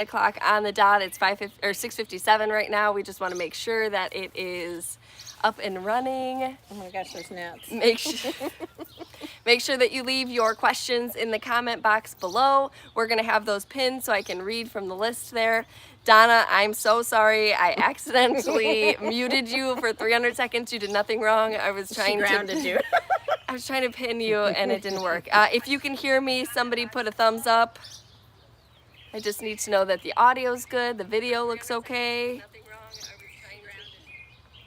o'clock on the dot. It's 6:57 right now. We just want to make sure that it is up and running. Oh my gosh, there's gnats. Make sure that you leave your questions in the comment box below. We're gonna have those pinned so I can read from the list there. Donna, I'm so sorry. I accidentally muted you for 300 seconds. You did nothing wrong. I was trying She grounded you. I was trying to pin you and it didn't work. If you can hear me, somebody put a thumbs up. I just need to know that the audio's good, the video looks okay.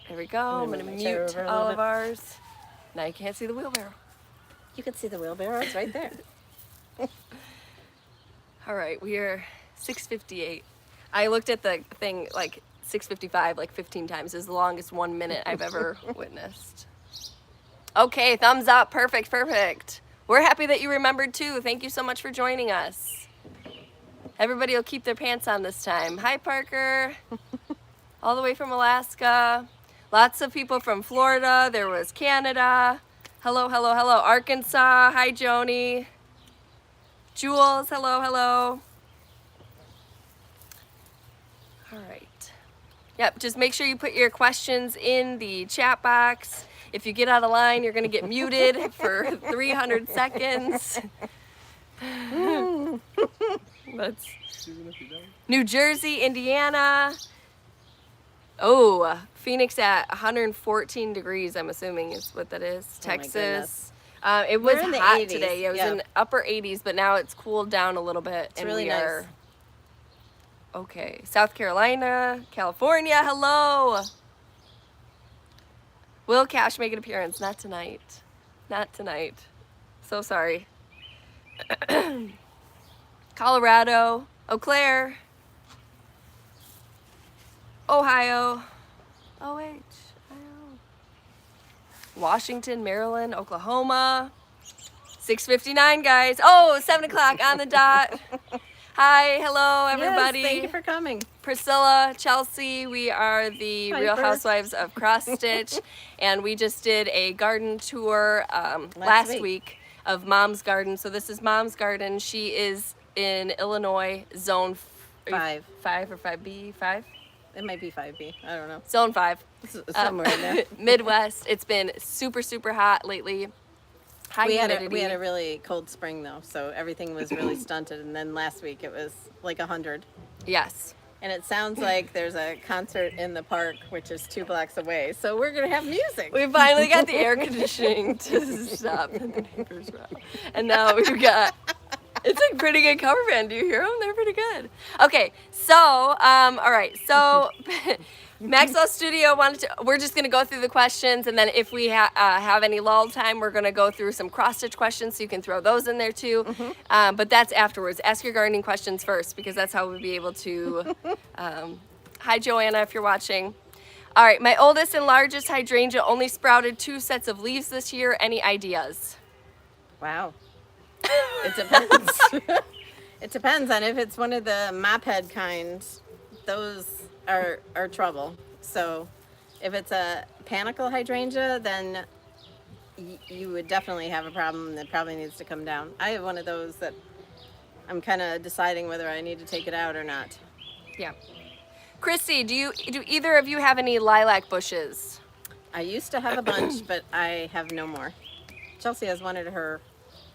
There we go. I'm gonna mute all of ours. Now you can't see the wheelbarrow. You can see the wheelbarrow. It's right there. All right, we are 6:58. I looked at the thing like 6:55 like 15 times. It's the longest 1 minute I've ever witnessed. Okay, thumbs up. Perfect, perfect. We're happy that you remembered too. Thank you so much for joining us. Everybody will keep their pants on this time. Hi, Parker. All the way from Alaska. Lots of people from Florida. There was Canada. Hello, hello, hello. Arkansas. Hi, Joni. Jules. Hello, hello. All right. Yep, just make sure you put your questions in the chat box. If you get out of line, you're going to get muted for 300 seconds. That's New Jersey, Indiana. Oh, Phoenix at 114 degrees, I'm assuming is what that is. Texas. It was hot 80s. today. It was in upper 80s, but now it's cooled down a little bit. It's really nice. Okay, South Carolina, California, hello. Will Cash make an appearance? Not tonight. Not tonight. So sorry. Colorado, Eau Claire, Ohio, Ohio, Washington, Maryland, Oklahoma. 6:59, guys. Oh, 7 o'clock on the dot. Hi, hello, everybody. Yes, thank you for coming. Priscilla, Chelsea, we are the Real Housewives of Cross Stitch, and we just did a garden tour last week of Mom's Garden. So this is Mom's Garden. She is in Illinois, zone 5. 5 or 5B? 5? It might be 5B. I don't know. Zone 5. Somewhere in there. Midwest. It's been super, super hot lately. High humidity. We had a really cold spring though, so everything was really stunted. And then last week it was like 100. Yes. And it sounds like there's a concert in the park, which is 2 blocks away. So we're gonna have music. We finally got the air conditioning to stop the neighbors run. And now we've got, it's a pretty good cover band. Do you hear them? They're pretty good. Okay, so, all right. So Maxwell Studio we're just going to go through the questions, and then if we have any lull time, we're going to go through some cross-stitch questions, so you can throw those in there too. But that's afterwards. Ask your gardening questions first, because that's how we'll be able to... Hi, Joanna, if you're watching. All right, my oldest and largest hydrangea only sprouted 2 sets of leaves this year. Any ideas? Wow. It depends. It depends on if it's one of the mop head kinds. Those are trouble. So if it's a panicle hydrangea, then you would definitely have a problem that probably needs to come down. I have one of those that I'm kind of deciding whether I need to take it out or not. Yeah. Chrissy, do either of you have any lilac bushes? I used to have a bunch, but I have no more. Chelsea has one at her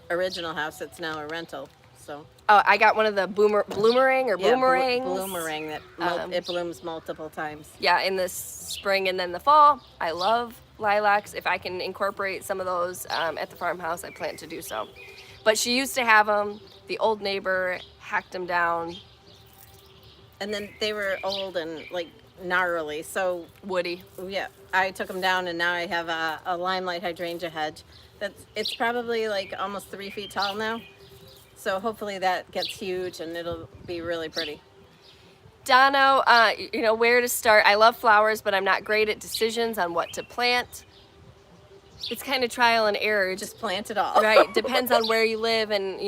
original house. It's now a rental. So. Oh, I got one of the boomerang or boomerangs. Boomerang that it blooms multiple times. Yeah, in the spring and then the fall. I love lilacs. If I can incorporate some of those at the farmhouse, I plan to do so. But she used to have them. The old neighbor hacked them down. And then they were old and like gnarly, so woody. Yeah, I took them down, and now I have a limelight hydrangea hedge. It's probably like almost 3 feet tall now. So hopefully that gets huge and it'll be really pretty. Dono, where to start. I love flowers, but I'm not great at decisions on what to plant. It's kind of trial and error. Just plant it all. Right. Depends on where you live. And,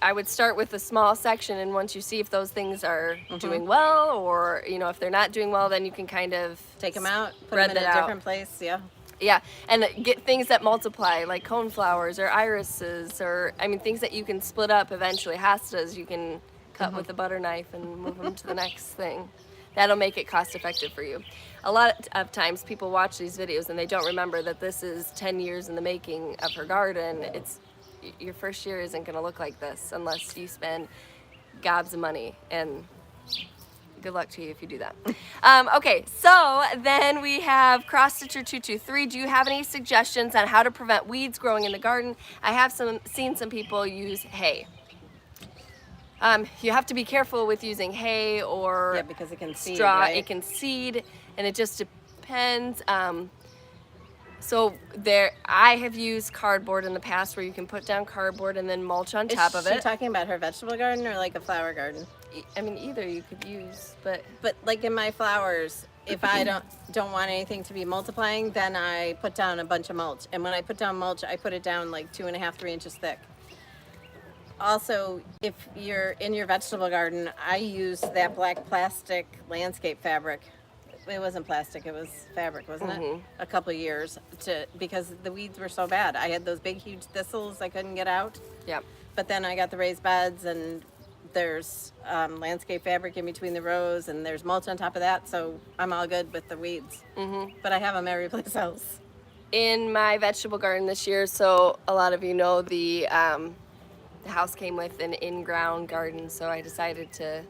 I would start with a small section. And once you see if those things are doing well or, if they're not doing well, then you can kind of take them out, put them in a different place. Yeah. Yeah, and get things that multiply, like coneflowers or irises, or things that you can split up eventually. Hostas, you can cut with a butter knife and move them to the next thing. That'll make it cost effective for you. A lot of times people watch these videos and they don't remember that this is 10 years in the making of her garden. Your first year isn't going to look like this unless you spend gobs of money, and good luck to you if you do that. Okay, so then we have Cross Stitcher 223. Do you have any suggestions on how to prevent weeds growing in the garden? I have seen some people use hay. You have to be careful with using hay or because it can seed, straw. right? It can seed, and it just depends. I have used cardboard in the past, where you can put down cardboard and then mulch on top of Is she it. talking about her vegetable garden or like a flower garden? I mean, either you could use, but like in my flowers, if I don't want anything to be multiplying, then I put down a bunch of mulch. And when I put down mulch, I put it down like 2.5, 3 inches thick. Also, if you're in your vegetable garden, I use that black plastic landscape fabric. It wasn't plastic, it was fabric, wasn't it? A couple of years because the weeds were so bad. I had those big, huge thistles I couldn't get out. Yep. But then I got the raised beds, and there's landscape fabric in between the rows, and there's mulch on top of that, so I'm all good with the weeds. But I have them every place else. In my vegetable garden this year, so a lot of you know the house came with an in-ground garden, so I decided to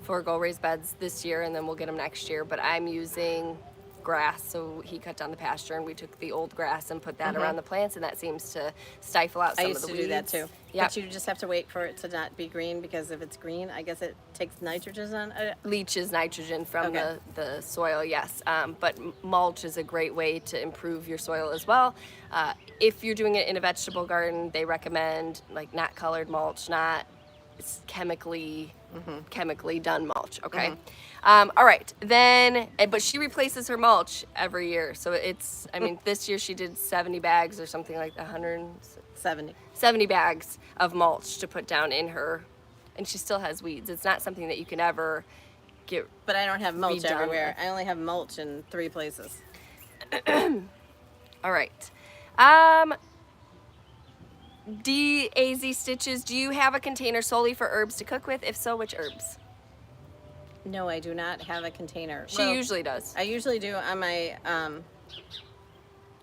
forego raised beds this year, and then we'll get them next year. But I'm using grass, so he cut down the pasture, and we took the old grass and put that around the plants, and that seems to stifle out some of the weeds. I used to do that too. Yep. But you just have to wait for it to not be green, because if it's green, I guess it takes nitrogen on it. Leaches nitrogen from Okay. the soil, yes. But mulch is a great way to improve your soil as well. If you're doing it in a vegetable garden, they recommend like not colored mulch, not chemically done mulch. Okay. All right. Then, but she replaces her mulch every year, so it's. I mean, this year she did 70 bags or something like that, 170 bags of mulch to put down in her, and she still has weeds. It's not something that you can ever get. But I don't have mulch redone everywhere. with. I only have mulch in 3 places. All right. DAZ Stitches, do you have a container solely for herbs to cook with? If so, which herbs? No, I do not have a container. She usually does. I usually do on my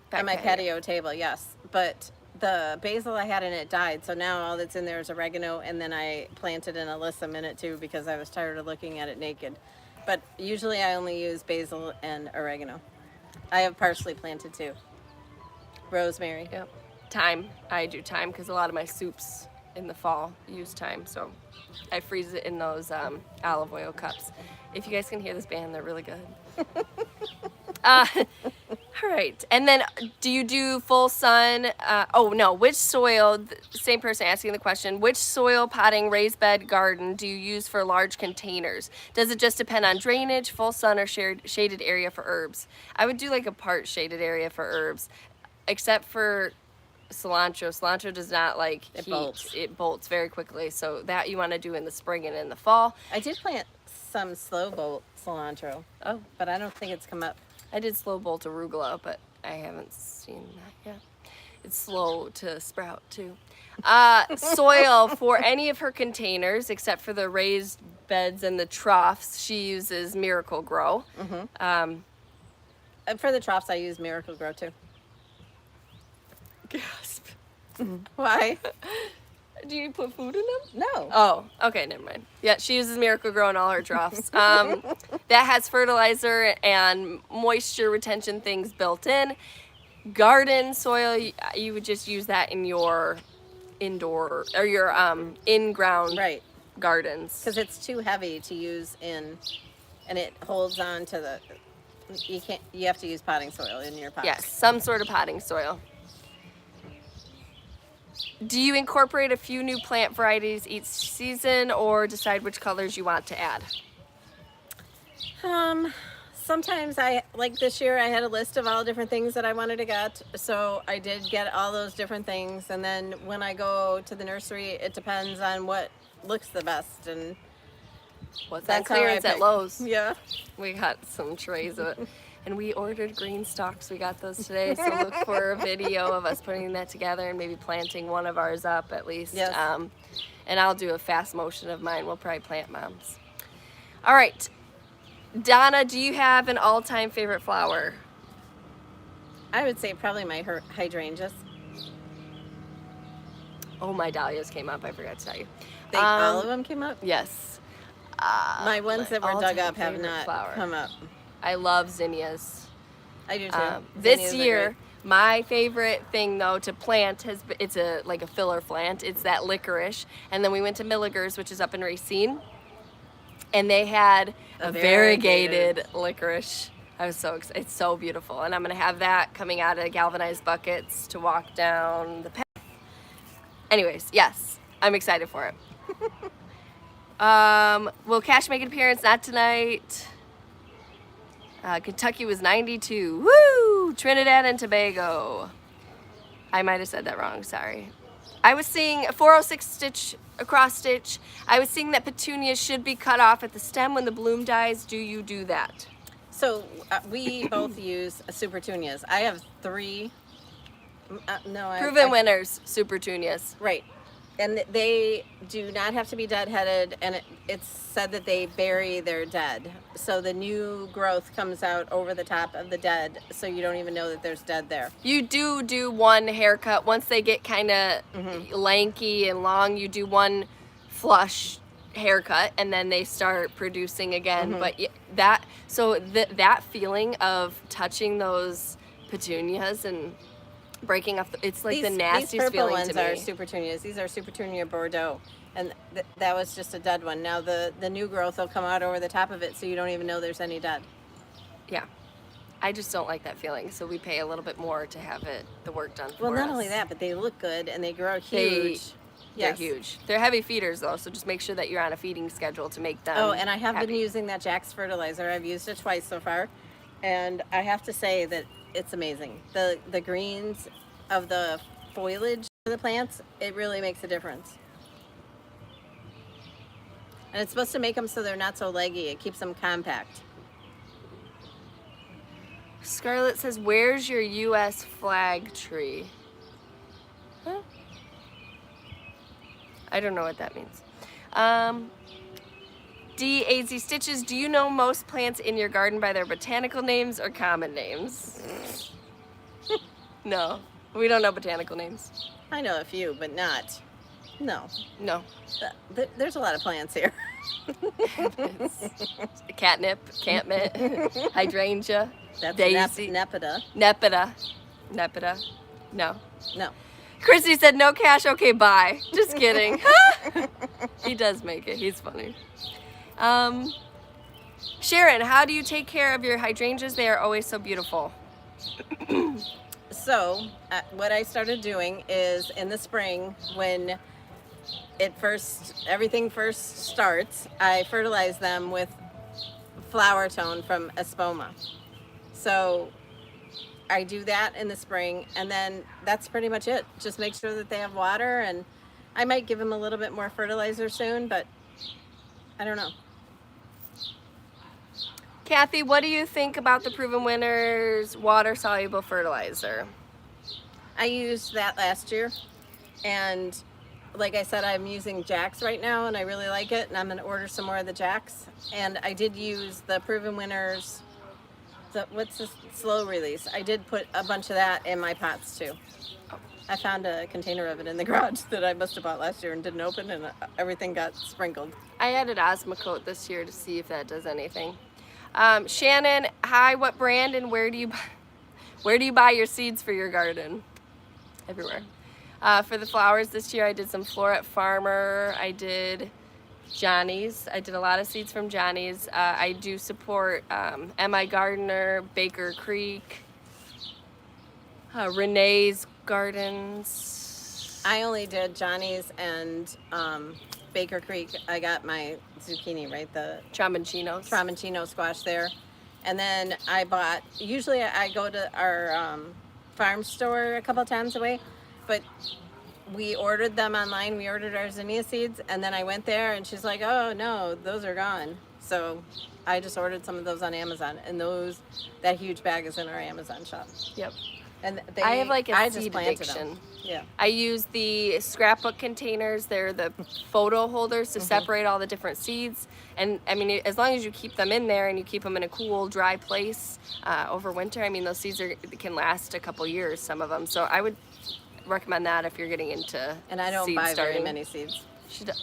Back patio table, yes. But the basil I had in it died, so now all that's in there is oregano, and then I planted an alyssum in it too because I was tired of looking at it naked. But usually I only use basil and oregano. I have parsley planted too. Rosemary. Yep. Thyme. I do thyme because a lot of my soups in the fall use thyme, so I freeze it in those olive oil cups. If you guys can hear this band, they're really good. All right. And then do you do full sun? Which soil, same person asking the question, which soil, potting, raised bed, garden do you use for large containers? Does it just depend on drainage, full sun, or shaded area for herbs? I would do like a part shaded area for herbs, except for cilantro. Cilantro does not like heat. It bolts very quickly, so that you want to do in the spring and in the fall. I did plant some slow bolt cilantro. Oh, but I don't think it's come up. I did slow bolt arugula, but I haven't seen that yet. It's slow to sprout too. Soil for any of her containers, except for the raised beds and the troughs, she uses Miracle Grow. For the troughs, I use Miracle Grow too. Gasp. Why? Do you put food in them? No. Oh, okay, never mind. Yeah, she uses Miracle Grow in all her troughs. That has fertilizer and moisture retention things built in. Garden soil, you would just use that in your indoor or your in-ground gardens. Because it's too heavy to use in, and it holds on to the. You have to use potting soil in your pot. Yes, some sort of potting soil. Do you incorporate a few new plant varieties each season, or decide which colors you want to add? Sometimes like this year, I had a list of all different things that I wanted to get, so I did get all those different things. And then when I go to the nursery, it depends on what looks the best and what's on clearance at Lowe's. Yeah, we got some trays of it. And we ordered green stalks. We got those today, so look for a video of us putting that together and maybe planting one of ours up at least. Yes. And I'll do a fast motion of mine. We'll probably plant Mom's. All right. Donna, do you have an all-time favorite flower? I would say probably my hydrangeas. Oh, my dahlias came up. I forgot to tell you. All of them came up? Yes. My ones that were dug all-time up have favorite not flower. come up. I love zinnias. I do too. This Zinnias are year, great. my favorite thing though to plant it's like a filler plant. It's that licorice, and then we went to Milligers, which is up in Racine, and they had a variegated licorice. I was so excited. It's so beautiful, and I'm gonna have that coming out of galvanized buckets to walk down the path. Anyways, yes, I'm excited for it. Will Cash make an appearance? Not tonight. Kentucky was 92. Woo! Trinidad and Tobago. I might have said that wrong, sorry. I was seeing a 406 stitch, a cross stitch. I was seeing that petunias should be cut off at the stem when the bloom dies. Do you do that? So we both use Supertunias. I have 3. Proven winners, Supertunias. Right. And they do not have to be dead-headed, and it's said that they bury their dead. So the new growth comes out over the top of the dead, so you don't even know that there's dead there. You do one haircut. Once they get kind of lanky and long, you do one flush haircut, and then they start producing again. But that feeling of touching those petunias and breaking off, it's like the nastiest feeling to me. These purple ones are Supertunias. These are Supertunia Bordeaux, and that was just a dead one. Now the new growth will come out over the top of it, so you don't even know there's any dead. Yeah, I just don't like that feeling, so we pay a little bit more to have the work done for us. Well, not only that, but they look good and they grow huge. They're huge. They're heavy feeders though, so just make sure that you're on a feeding schedule to make them. Oh, and I have heavy. been using that Jack's fertilizer. I've used it twice so far, and I have to say that it's amazing. The greens of the foliage of the plants, it really makes a difference. And it's supposed to make them so they're not so leggy. It keeps them compact. Scarlett says, "Where's your U.S. flag tree?" Huh? I don't know what that means. DAZ Stitches, do you know most plants in your garden by their botanical names or common names? No, we don't know botanical names. I know a few, but not. No. There's a lot of plants here. Catnip, catmint, hydrangea, That's daisy, Nepeta. nepeta. No. No. Christy said, "No cash, okay, bye." Just kidding. He does make it. He's funny. Sharon, how do you take care of your hydrangeas? They are always so beautiful. So, what I started doing is in the spring, when everything first starts, I fertilize them with flower tone from Espoma. So I do that in the spring, and then that's pretty much it. Just make sure that they have water, and I might give them a little bit more fertilizer soon, but I don't know. Kathy, what do you think about the Proven Winners water-soluble fertilizer? I used that last year, and like I said, I'm using Jack's right now, and I really like it, and I'm going to order some more of the Jack's. And I did use the Proven Winners, what's the slow release? I did put a bunch of that in my pots too. I found a container of it in the garage that I must have bought last year and didn't open, and everything got sprinkled. I added Osmocote this year to see if that does anything. Shannon, hi, what brand and where do you buy your seeds for your garden? Everywhere. For the flowers this year, I did some Floret Farmer. I did Johnny's. I did a lot of seeds from Johnny's. I do support M.I. Gardner, Baker Creek, Renee's Gardens. I only did Johnny's and Baker Creek. I got my zucchini, right? The Tramontino squash there. And then I bought, usually I go to our farm store a couple times a week, but we ordered them online. We ordered our zinnia seeds, and then I went there and she's like, "Oh no, those are gone." So I just ordered some of those on Amazon, and that huge bag is in our Amazon shop. Yep. And I have like a I just seed planted addiction. them. Yeah. I use the scrapbook containers. They're the photo holders to separate all the different seeds. And I mean, as long as you keep them in there and you keep them in a cool, dry place over winter, I mean, those seeds can last a couple years, some of them. So I would recommend that if you're getting into And I don't seed buy starting. very many seeds.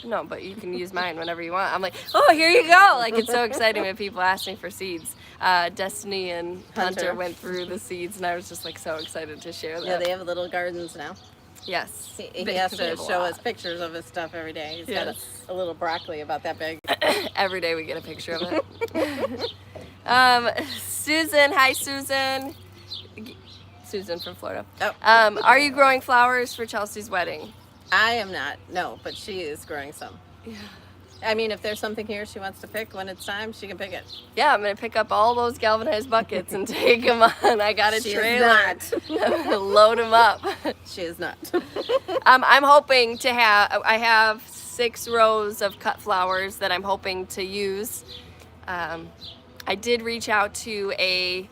No, but you can use mine whenever you want. I'm like, oh, here you go. Like, it's so exciting when people ask me for seeds. Destiny and Hunter went through the seeds, and I was just like so excited to share that. Yeah, they have little gardens now. Yes. He has to show us pictures of his stuff every day. He's got a little broccoli about that big. Every day we get a picture of it. Susan, hi Susan. Susan from Florida. Oh. Are you growing flowers for Chelsea's wedding? I am not, no, but she is growing some. Yeah. I mean, if there's something here she wants to pick when it's time, she can pick it. Yeah, I'm gonna pick up all those galvanized buckets and take them on. I got a trailer. Load them up. She is not. I'm hoping to I have 6 rows of cut flowers that I'm hoping to use. I did reach out to a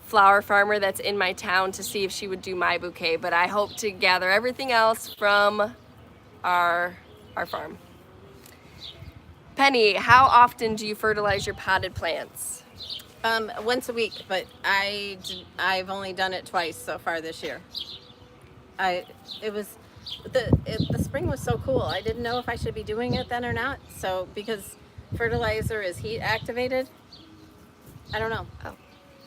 flower farmer that's in my town to see if she would do my bouquet, but I hope to gather everything else from our farm. Penny, how often do you fertilize your potted plants? Once a week, but I've only done it twice so far this year. The spring was so cool. I didn't know if I should be doing it then or not. So because fertilizer is heat activated, I don't know. Oh.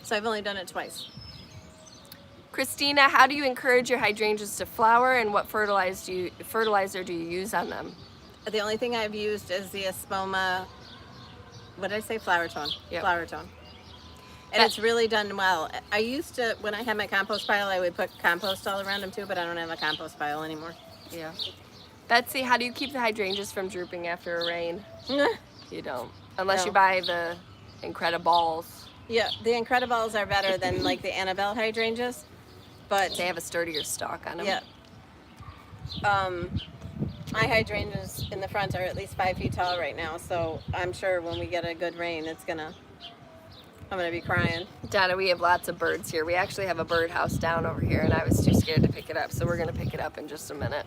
So I've only done it twice. Christina, how do you encourage your hydrangeas to flower, and what fertilizer do you use on them? The only thing I've used is the Espoma, what did I say? Flower Tone. Yep. Flower Tone. And it's really done well. I used to, when I had my compost pile, I would put compost all around them too, but I don't have a compost pile anymore. Yeah. Betsy, how do you keep the hydrangeas from drooping after a rain? You don't. Unless you buy the Incrediballs. Yeah, the Incrediballs are better than like the Annabelle hydrangeas, but they have a sturdier stalk on them. Yeah. My hydrangeas in the front are at least 5 feet tall right now, so I'm sure when we get a good rain, I'm gonna be crying. Donna, we have lots of birds here. We actually have a birdhouse down over here, and I was too scared to pick it up, so we're gonna pick it up in just a minute.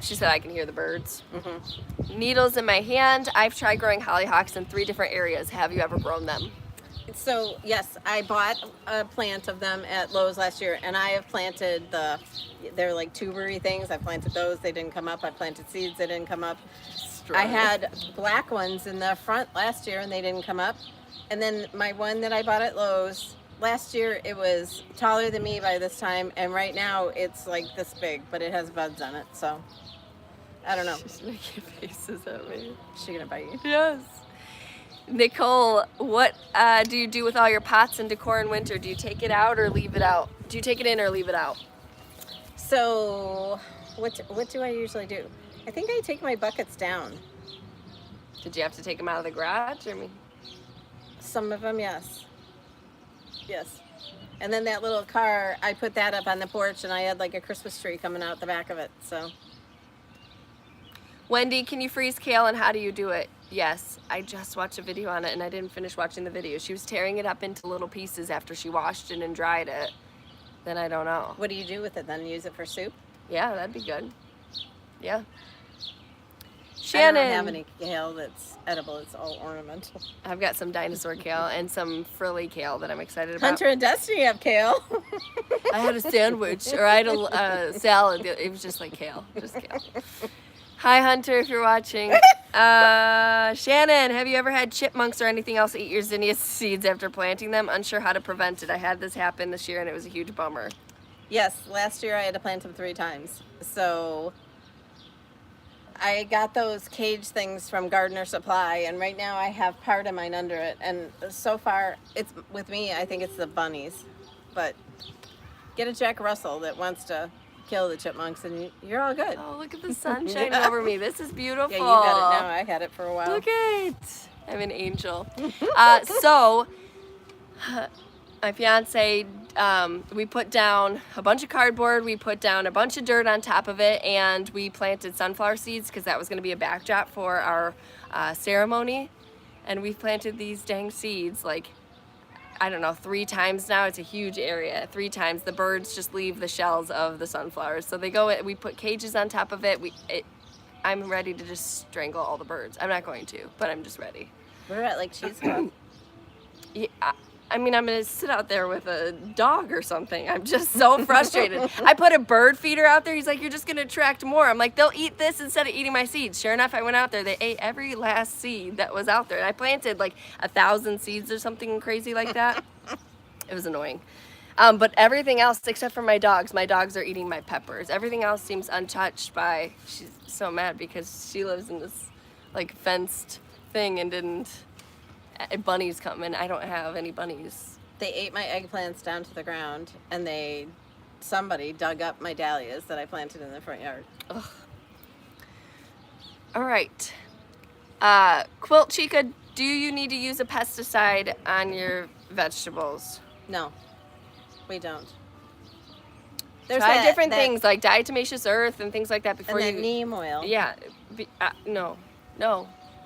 She said I can hear the birds. Mm-hmm. Needles in my hand. I've tried growing hollyhocks in 3 different areas. Have you ever grown them? So yes, I bought a plant of them at Lowe's last year, and I have planted they're like tubery things. I planted those, they didn't come up. I planted seeds, they didn't come up. I had black ones in the front last year, and they didn't come up. And then my one that I bought at Lowe's last year, it was taller than me by this time, and right now it's like this big, but it has buds on it. So I don't know. She's making faces at me. Is she gonna bite you? Yes. Nicole, what do you do with all your pots and decor in winter? Do you take it out or leave it out? Do you take it in or leave it out? So, what do I usually do? I think I take my buckets down. Did you have to take them out of the garage? Some of them, yes. Yes. And then that little car, I put that up on the porch, and I had like a Christmas tree coming out the back of it, so. Wendy, can you freeze kale, and how do you do it? Yes, I just watched a video on it, and I didn't finish watching the video. She was tearing it up into little pieces after she washed it and dried it. Then I don't know. What do you do with it then? Use it for soup? Yeah, that'd be good. Yeah. Shannon. I don't have any kale that's edible. It's all ornamental. I've got some dinosaur kale and some frilly kale that I'm excited about. Hunter and Destiny have kale. I had a sandwich, or I had a salad. It was just like kale, just kale. Hi, Hunter, if you're watching. Shannon, have you ever had chipmunks or anything else eat your zinnia seeds after planting them? Unsure how to prevent it. I had this happen this year, and it was a huge bummer. Yes, last year I had to plant them 3 times. So I got those cage things from Gardener Supply, and right now I have part of mine under it. And so far, it's with me, I think it's the bunnies. But get a Jack Russell that wants to kill the chipmunks, and you're all good. Oh, look at the sun shining over me. This is beautiful. Yeah, you got it now. I had it for a while. Look it. I'm an angel. So, my fiance, we put down a bunch of cardboard, we put down a bunch of dirt on top of it, and we planted sunflower seeds because that was going to be a backdrop for our ceremony. And we've planted these dang seeds like, I don't know, 3 times now. It's a huge area. 3 times. The birds just leave the shells of the sunflowers. So they go, we put cages on top of it. I'm ready to just strangle all the birds. I'm not going to, but I'm just ready. We're at like cheesecloth. Yeah, I mean, I'm gonna sit out there with a dog or something. I'm just so frustrated. I put a bird feeder out there. He's like, you're just gonna attract more. I'm like, they'll eat this instead of eating my seeds. Sure enough, I went out there. They ate every last seed that was out there. And I planted like 1,000 seeds or something crazy like that. It was annoying. But everything else, except for my dogs are eating my peppers. Everything else seems untouched by, she's so mad because she lives in this like fenced thing and didn't, bunnies come and I don't have any bunnies. They ate my eggplants down to the ground, and somebody dug up my dahlias that I planted in the front yard. Ugh. All right. Quilt Chica, do you need to use a pesticide on your vegetables? No, we don't. Try different things like diatomaceous earth and things like that before and you. And neem oil. Yeah. No.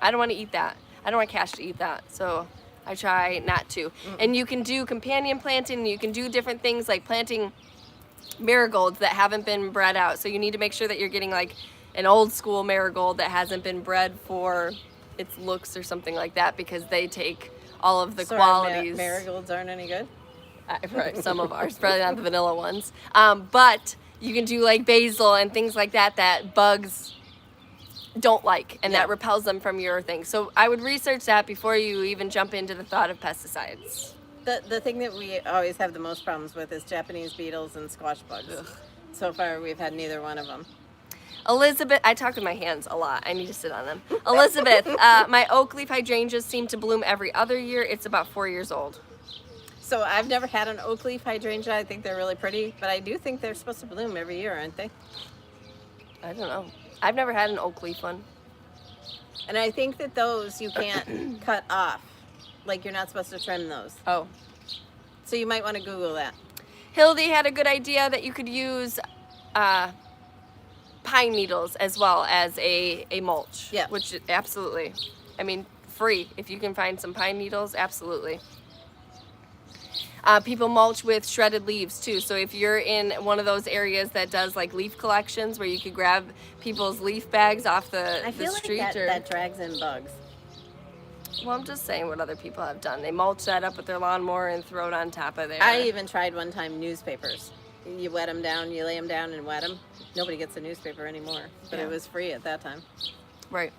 I don't want to eat that. I don't want Cash to eat that, so I try not to. And you can do companion planting, you can do different things like planting marigolds that haven't been bred out. So you need to make sure that you're getting like an old school marigold that hasn't been bred for its looks or something like that, because they take all of the qualities. Marigolds aren't any good? Right, some of ours, probably not the vanilla ones. But you can do like basil and things like that bugs don't like, and that repels them from your thing. So I would research that before you even jump into the thought of pesticides. The thing that we always have the most problems with is Japanese beetles and squash bugs. Ugh. So far we've had neither one of them. Elizabeth, I talk with my hands a lot. I need to sit on them. Elizabeth, my oak leaf hydrangeas seem to bloom every other year. It's about 4 years old. So I've never had an oak leaf hydrangea. I think they're really pretty, but I do think they're supposed to bloom every year, aren't they? I don't know. I've never had an oak leaf one. And I think that those you can't cut off. Like, you're not supposed to trim those. Oh. So you might want to Google that. Hildy had a good idea that you could use pine needles as well as a mulch. Yeah. Which, absolutely. I mean, free. If you can find some pine needles, absolutely. People mulch with shredded leaves too. So if you're in one of those areas that does like leaf collections where you could grab people's leaf bags off the street. I feel like that drags in bugs. Well, I'm just saying what other people have done. They mulch that up with their lawnmower and throw it on top of there. I even tried one time newspapers. You wet them down, you lay them down and wet them. Nobody gets a newspaper anymore, but it was free at that time. Right.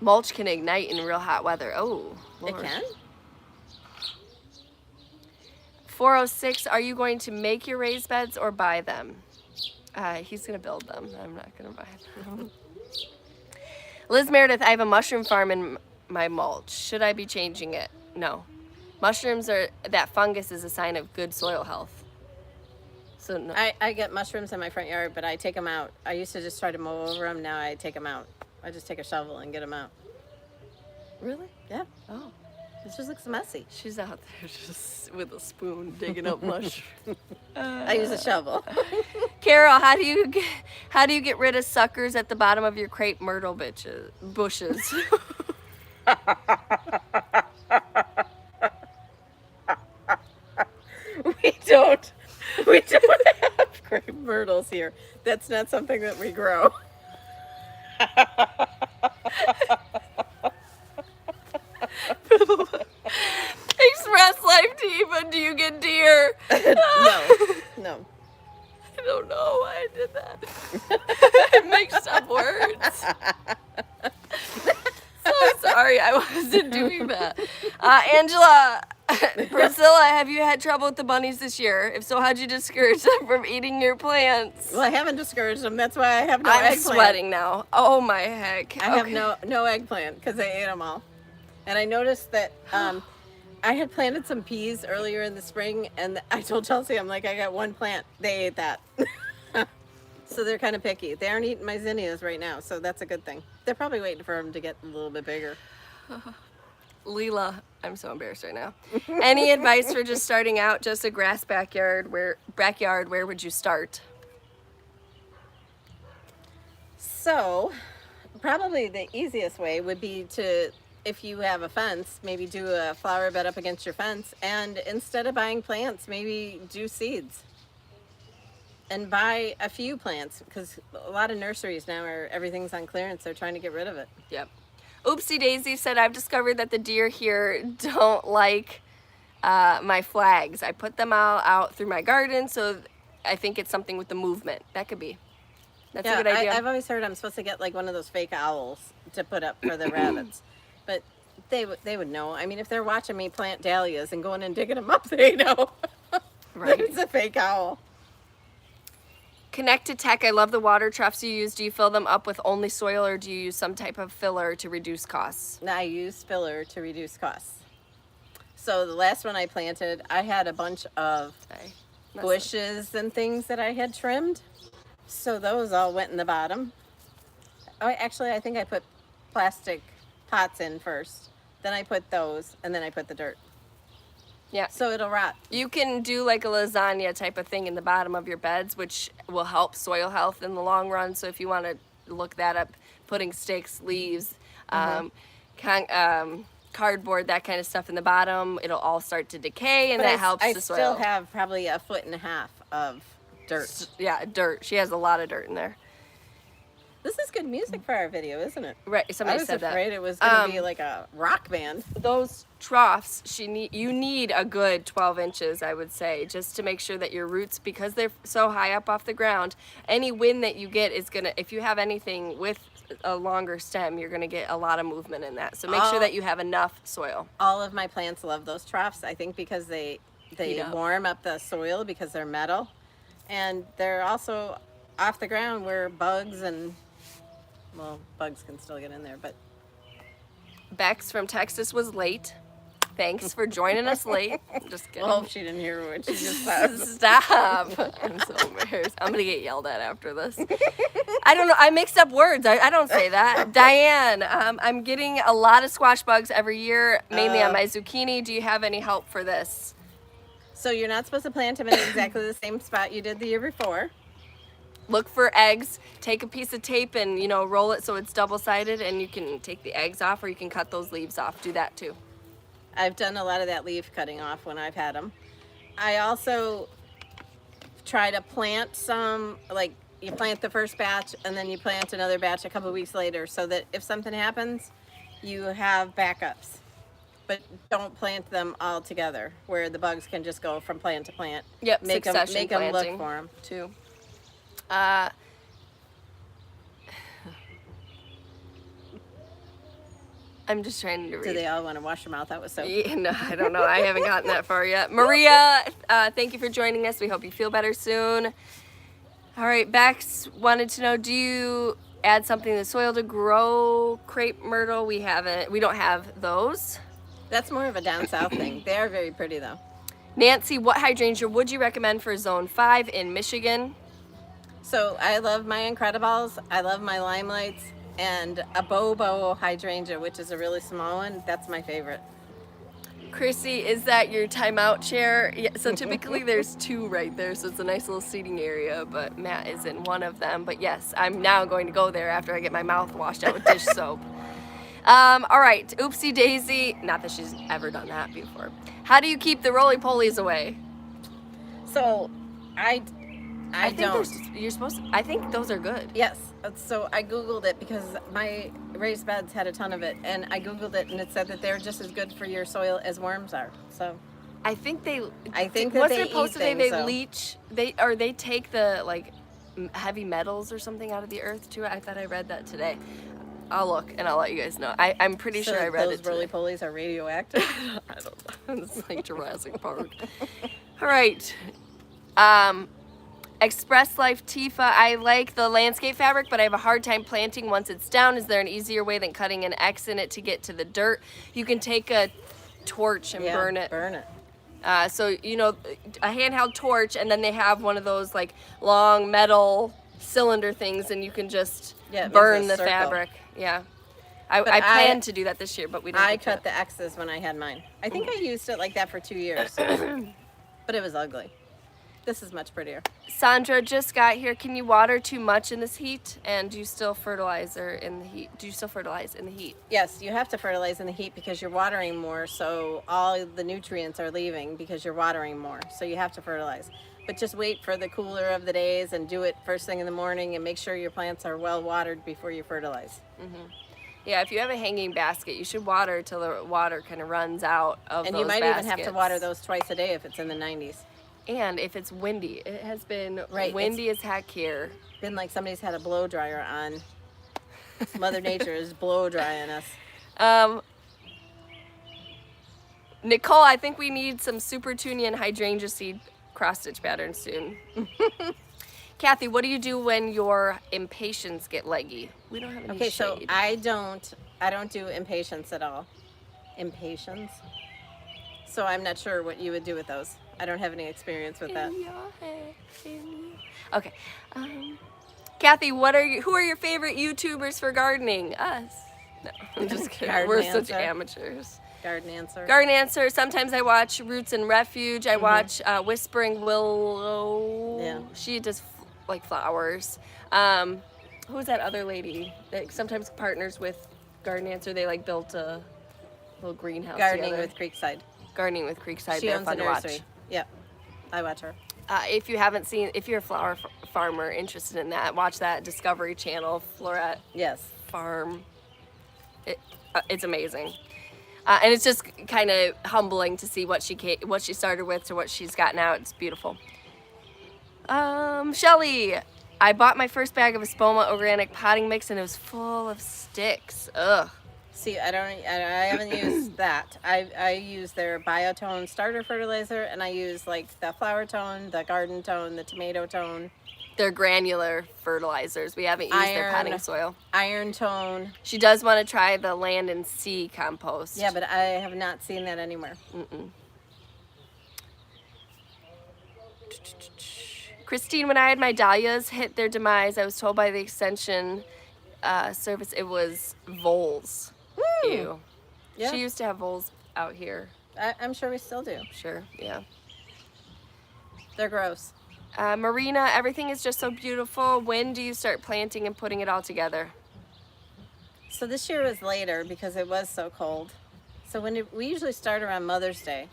Mulch can ignite in real hot weather. Oh, Lord. It can? 406, are you going to make your raised beds or buy them? He's going to build them. I'm not going to buy them. Liz Meredith, I have a mushroom farm in my mulch. Should I be changing it? No. That fungus is a sign of good soil health. So no. I get mushrooms in my front yard, but I take them out. I used to just try to mow over them. Now I take them out. I just take a shovel and get them out. Really? Yeah. Oh. It just looks messy. She's out there just with a spoon digging up mushrooms. I use a shovel. Carol, how do you get rid of suckers at the bottom of your crepe myrtle bushes? We don't have crepe myrtles here. That's not something that we grow. Express Life Diva, do you get deer? No. I don't know why I did that. It makes up words. So sorry, I wasn't doing that. Angela, Priscilla, have you had trouble with the bunnies this year? If so, how'd you discourage them from eating your plants? Well, I haven't discouraged them. That's why I have no eggplant. I'm sweating now. Oh my heck. I have no eggplant because they ate them all. And I noticed that I had planted some peas earlier in the spring, and I told Chelsea, I'm like, I got one plant. They ate that. So they're kind of picky. They aren't eating my zinnias right now, so that's a good thing. They're probably waiting for them to get a little bit bigger. Leela, I'm so embarrassed right now. Any advice for just starting out, just a grass backyard? Where would you start? So, probably the easiest way would be to, if you have a fence, maybe do a flower bed up against your fence, and instead of buying plants, maybe do seeds. And buy a few plants, because a lot of nurseries now are, everything's on clearance. They're trying to get rid of it. Yep. Oopsie Daisy said, I've discovered that the deer here don't like my flags. I put them all out through my garden, so I think it's something with the movement. That could be. That's a good idea. I've always heard I'm supposed to get like one of those fake owls to put up for the rabbits, but they would know. I mean, if they're watching me plant dahlias and going and digging them up, they know. Right. That it's a fake owl. Connect to Tech. I love the water troughs you use. Do you fill them up with only soil, or do you use some type of filler to reduce costs? I use filler to reduce costs. So the last one I planted, I had a bunch of bushes and things that I had trimmed. So those all went in the bottom. Oh, actually, I think I put plastic pots in first. Then I put those, and then I put the dirt. Yeah. So it'll rot. You can do like a lasagna type of thing in the bottom of your beds, which will help soil health in the long run. So if you want to look that up, putting sticks, leaves, cardboard, that kind of stuff in the bottom, it'll all start to decay, and But that helps the soil. I still have probably 1.5 feet of dirt. Yeah, dirt. She has a lot of dirt in there. This is good music for our video, isn't it? Right. Somebody I was said that. afraid it was going to be like a rock band. Those troughs, you need a good 12 inches, I would say, just to make sure that your roots, because they're so high up off the ground, any wind that you get is gonna, if you have anything with a longer stem, you're gonna get a lot of movement in that. So make sure that you have enough soil. All of my plants love those troughs, I think, because they warm up the soil because they're metal, and they're also off the ground where bugs and, well, bugs can still get in there, but Bex from Texas was late. Thanks for joining us late. Just kidding. well, I hope she didn't hear what she just said. Stop. I'm so embarrassed. I'm going to get yelled at after this. I don't know. I mixed up words. I don't say that. Diane, I'm getting a lot of squash bugs every year, mainly on my zucchini. Do you have any help for this? So you're not supposed to plant them in exactly the same spot you did the year before. Look for eggs. Take a piece of tape and, roll it so it's double-sided, and you can take the eggs off, or you can cut those leaves off. Do that too. I've done a lot of that leaf cutting off when I've had them. I also try to plant some, like you plant the first batch and then you plant another batch a couple of weeks later, so that if something happens, you have backups. But don't plant them all together where the bugs can just go from plant to plant. Yep, make them look for them too. I'm just trying to read. Do they all want to wash their mouth out with soap? Yeah, no, I don't know. I haven't gotten that far yet. Maria, thank you for joining us. We hope you feel better soon. All right, Bex wanted to know, do you add something to the soil to grow crepe myrtle? We don't have those. That's more of a down south thing. They are very pretty though. Nancy, what hydrangea would you recommend for Zone 5 in Michigan? So I love my Incredibles, I love my Limelights, and a Bobo hydrangea, which is a really small one. That's my favorite. Chrissy, is that your timeout chair? Yeah, so typically there's two right there, so it's a nice little seating area, but Matt is in one of them. But yes, I'm now going to go there after I get my mouth washed out with dish soap. All right, Oopsie Daisy, not that she's ever done that before. How do you keep the roly-polies away? So I don't. You're supposed to, I think those are good. Yes. So I Googled it because my raised beds had a ton of it, and I Googled it and it said that they're just as good for your soil as worms are. So I think that what's they supposed to say they so. leach, they take the like heavy metals or something out of the earth too. I thought I read that today. I'll look and I'll let you guys know. I'm pretty sure I read it. Those roly-polies are radioactive. I don't know. It's like Jurassic Park. All right. Express Life Tifa, I like the landscape fabric, but I have a hard time planting once it's down. Is there an easier way than cutting an X in it to get to the dirt? You can take a torch and burn it. Burn it. So, a handheld torch, and then they have one of those like long metal cylinder things, and you can just burn the fabric. Yeah. I planned to do that this year, but we didn't. I cut the X's when I had mine. I think I used it like that for 2 years, but it was ugly. This is much prettier. Sandra just got here. Can you water too much in this heat? And do you still fertilizer in the heat? Do you still fertilize in the heat? Yes, you have to fertilize in the heat because you're watering more, so all the nutrients are leaving because you're watering more. So you have to fertilize. But just wait for the cooler of the days and do it first thing in the morning and make sure your plants are well watered before you fertilize. Yeah, if you have a hanging basket, you should water till the water kind of runs out of And those you might baskets. even have to water those twice a day if it's in the 90s. And if it's windy, it has been Right, windy as heck here. Been like somebody's had a blow dryer on. Mother Nature is blow drying us. Nicole, I think we need some super Petunia and hydrangea seed cross stitch patterns soon. Kathy, what do you do when your impatiens get leggy? We don't have any Okay, shade. so I don't do impatiens at all. Impatiens. So I'm not sure what you would do with those. I don't have any experience with that. Okay. Kathy, who are your favorite YouTubers for gardening? Us. No, I'm just kidding. Garden We're such answer. amateurs. Garden answer. Garden answer. Sometimes I watch Roots and Refuge. I watch Whispering Willow. Yeah. She does like flowers. Who's that other lady that sometimes partners with Garden Answer? They like built a little greenhouse Gardening together. with Creekside. Gardening with Creekside. She They're owns fun a to watch. nursery. Yep, I watch her. If you haven't seen, if you're a flower farmer interested in that, watch that Discovery Channel Floret Yes. Farm. It's amazing, and it's just kind of humbling to see what she started with to what she's got now. It's beautiful. Shelly, I bought my first bag of Espoma organic potting mix and it was full of sticks. Ugh. See, I haven't used that. I use their Biotone starter fertilizer, and I use like the flower tone, the garden tone, the tomato tone. They're granular fertilizers. We haven't used their potting soil. Iron tone. She does want to try the Land and Sea compost. Yeah, but I have not seen that anywhere. Christine, when I had my dahlias hit their demise, I was told by the extension service it was voles. Ew. Yeah. She used to have voles out here. I'm sure we still do. Sure, yeah. They're gross. Marina, everything is just so beautiful. When do you start planting and putting it all together? So this year was later because it was so cold. So we usually start around Mother's Day.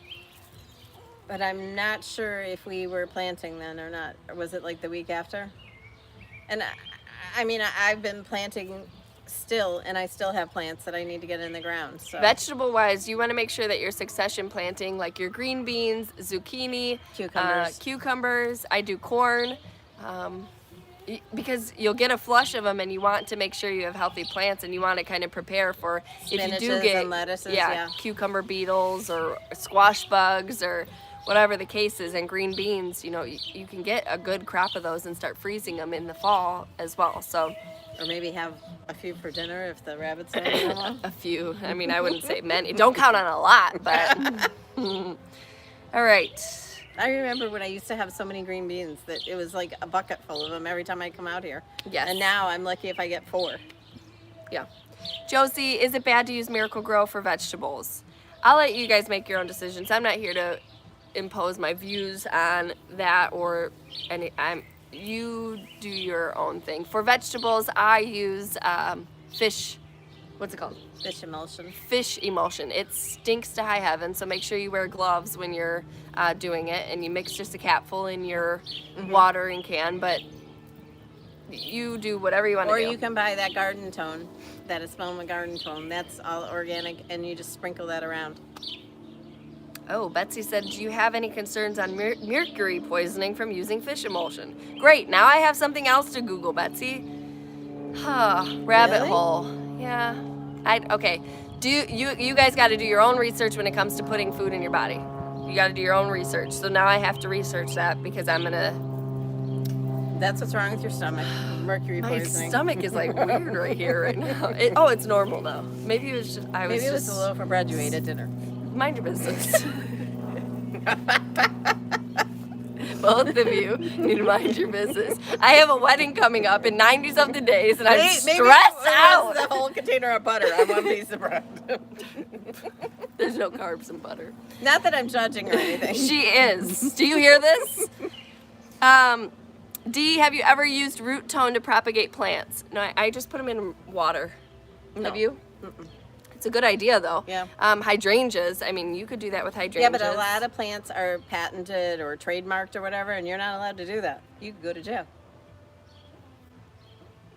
But I'm not sure if we were planting then or not. Or was it like the week after? And I mean, I've been planting still, and I still have plants that I need to get in the ground. So Vegetable wise, you want to make sure that you're succession planting like your green beans, zucchini, cucumbers. I do corn because you'll get a flush of them and you want to make sure you have healthy plants and you want to kind of prepare for if you do get and lettuces, yeah. cucumber beetles or squash bugs or whatever the case is. And green beans, you know, you can get a good crop of those and start freezing them in the fall as well. So or maybe have a few for dinner if the rabbits don't come along. A few. I mean, I wouldn't say many. Don't count on a lot, but all right. I remember when I used to have so many green beans that it was like a bucket full of them every time I come out here. Yes. And now I'm lucky if I get 4. Yeah. Josie, is it bad to use Miracle Grow for vegetables? I'll let you guys make your own decisions. I'm not here to impose my views on that or any. You do your own thing. For vegetables, I use fish. What's it called? Fish emulsion. Fish emulsion. It stinks to high heaven, so make sure you wear gloves when you're doing it, and you mix just a capful in your watering can. But you do whatever you want to do. Or you can buy that garden tone, that Espoma garden tone. That's all organic, and you just sprinkle that around. Oh, Betsy said, do you have any concerns on mercury poisoning from using fish emulsion? Great, now I have something else to Google, Betsy. Rabbit Really? hole. Yeah. Okay. You guys got to do your own research when it comes to putting food in your body. You got to do your own research. So now I have to research that because I'm gonna. That's what's wrong with your stomach. Mercury My poisoning. stomach is like weird right here right now. It's normal though. Maybe it was just Maybe it was a loaf of bread you ate at dinner. Mind your business. Both of you need to mind your business. I have a wedding coming up in 90s of the days, and I'm stressed out. The whole container of butter on one piece of bread. There's no carbs in butter. Not that I'm judging or anything. She is. Do you hear this? D, have you ever used root tone to propagate plants? No, I just put them in water. No. Have you? Mm-mm. It's a good idea, though. Yeah. Hydrangeas. I mean, you could do that with hydrangeas. Yeah, but a lot of plants are patented or trademarked or whatever, and you're not allowed to do that. You could go to jail.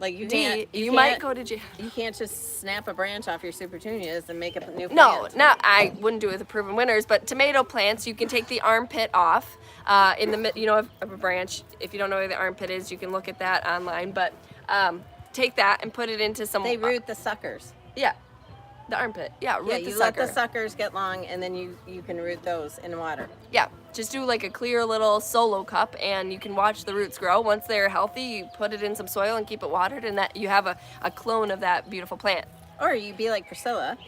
Like you D, can't. you might go to jail. You can't just snap a branch off your super petunias and make a new No, plant. I wouldn't do it with the proven winners, but tomato plants, you can take the armpit off in the of a branch. If you don't know where the armpit is, you can look at that online. But take that and put it into some. They root the suckers. Yeah, the armpit. Yeah, root Yeah, the you sucker. let the suckers get long, and then you can root those in water. Yeah, just do like a clear little solo cup, and you can watch the roots grow. Once they're healthy, you put it in some soil and keep it watered, and that you have a clone of that beautiful plant. Or you be like Priscilla,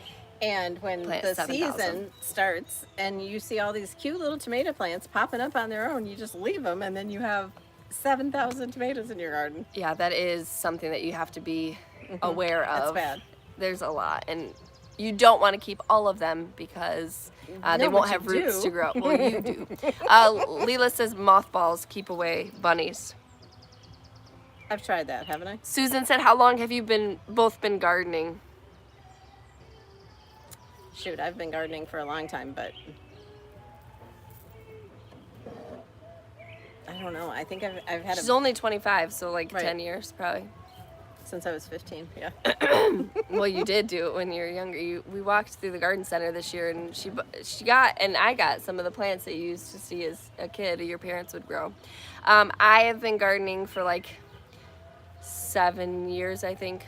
and when Plant the 7,000. season starts and you see all these cute little tomato plants popping up on their own, you just leave them, and then you have 7,000 tomatoes in your garden. Yeah, that is something that you have to be aware of. That's bad. There's a lot, and you don't want to keep all of them because they No, won't but have you roots do. to grow. Well, you do. Leela says mothballs keep away bunnies. I've tried that, haven't I? Susan said, how long have you both been gardening? Shoot, I've been gardening for a long time, but I don't know. I think I've had She's only 25, so like Right. 10 years probably. since I was 15. Yeah. Well, you did do it when you were younger. We walked through the garden center this year, and she got, and I got some of the plants that you used to see as a kid or your parents would grow. I have been gardening for like 7 years, I think.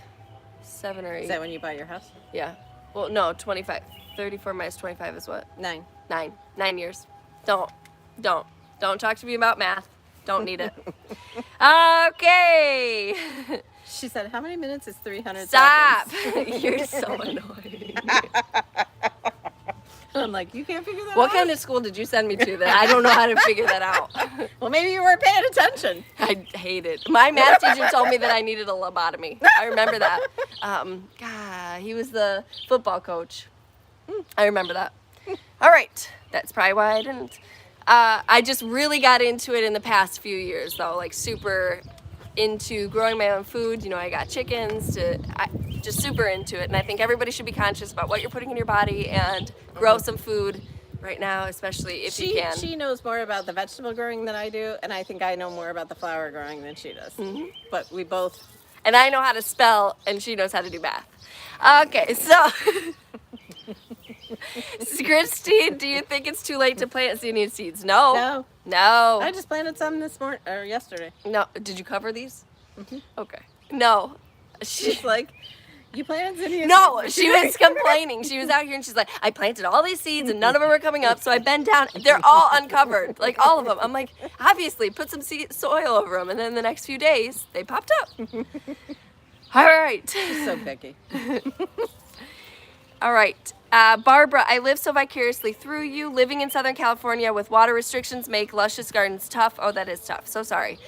7 or 8. Is that when you bought your house? Yeah. Well, no, 25. 34 minus 25 is what? 9. 9 years. Don't talk to me about math. Don't need it. Okay. She said, "How many minutes is 300 Stop. seconds?" You're so annoying. I'm like, you can't figure that What out. kind of school did you send me to that I don't know how to figure that out? Well, maybe you weren't paying attention. I hate it. My math teacher told me that I needed a lobotomy. I remember that. God, he was the football coach. I remember that. All right. That's probably why I didn't. I just really got into it in the past few years, though, like super into growing my own food. You know, I got chickens, just super into it. And I think everybody should be conscious about what you're putting in your body and grow some food right now, especially if you can. She knows more about the vegetable growing than I do, and I think I know more about the flower growing than she does. Mm-hmm. But we both. And I know how to spell, and she knows how to do math. Okay, so Christine, do you think it's too late to plant zinnia seeds? No. No, I No. just planted some this morning or yesterday. No. Did you cover these? Mhm. Okay. No. She's like, you planted zinnias. No, she was complaining. She was out here and she's like, I planted all these seeds and none of them are coming up, so I bend down. They're all uncovered, like all of them. I'm like, obviously, put some soil over them, and then the next few days, they popped up. All right. She's so picky. All right. Barbara, I live so vicariously through you. Living in Southern California with water restrictions make luscious gardens tough. Oh, that is tough. So sorry.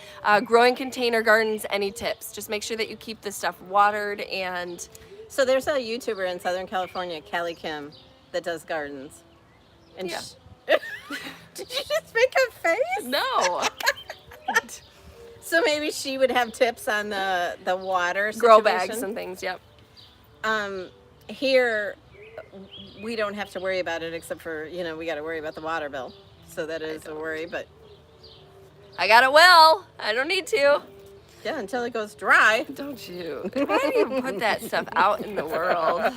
Growing container gardens, any tips? Just make sure that you keep this stuff watered and... So there's a YouTuber in Southern California, Callie Kim, that does gardens. And Yeah. Did you just make a face? No. So maybe she would have tips on the water Grow situation. bags and things, yep. Here, we don't have to worry about it except for, we got to worry about the water bill. So that is a worry, but I got a well. I don't need to. yeah, until it goes dry. Don't you? Why do you put that stuff out in the world?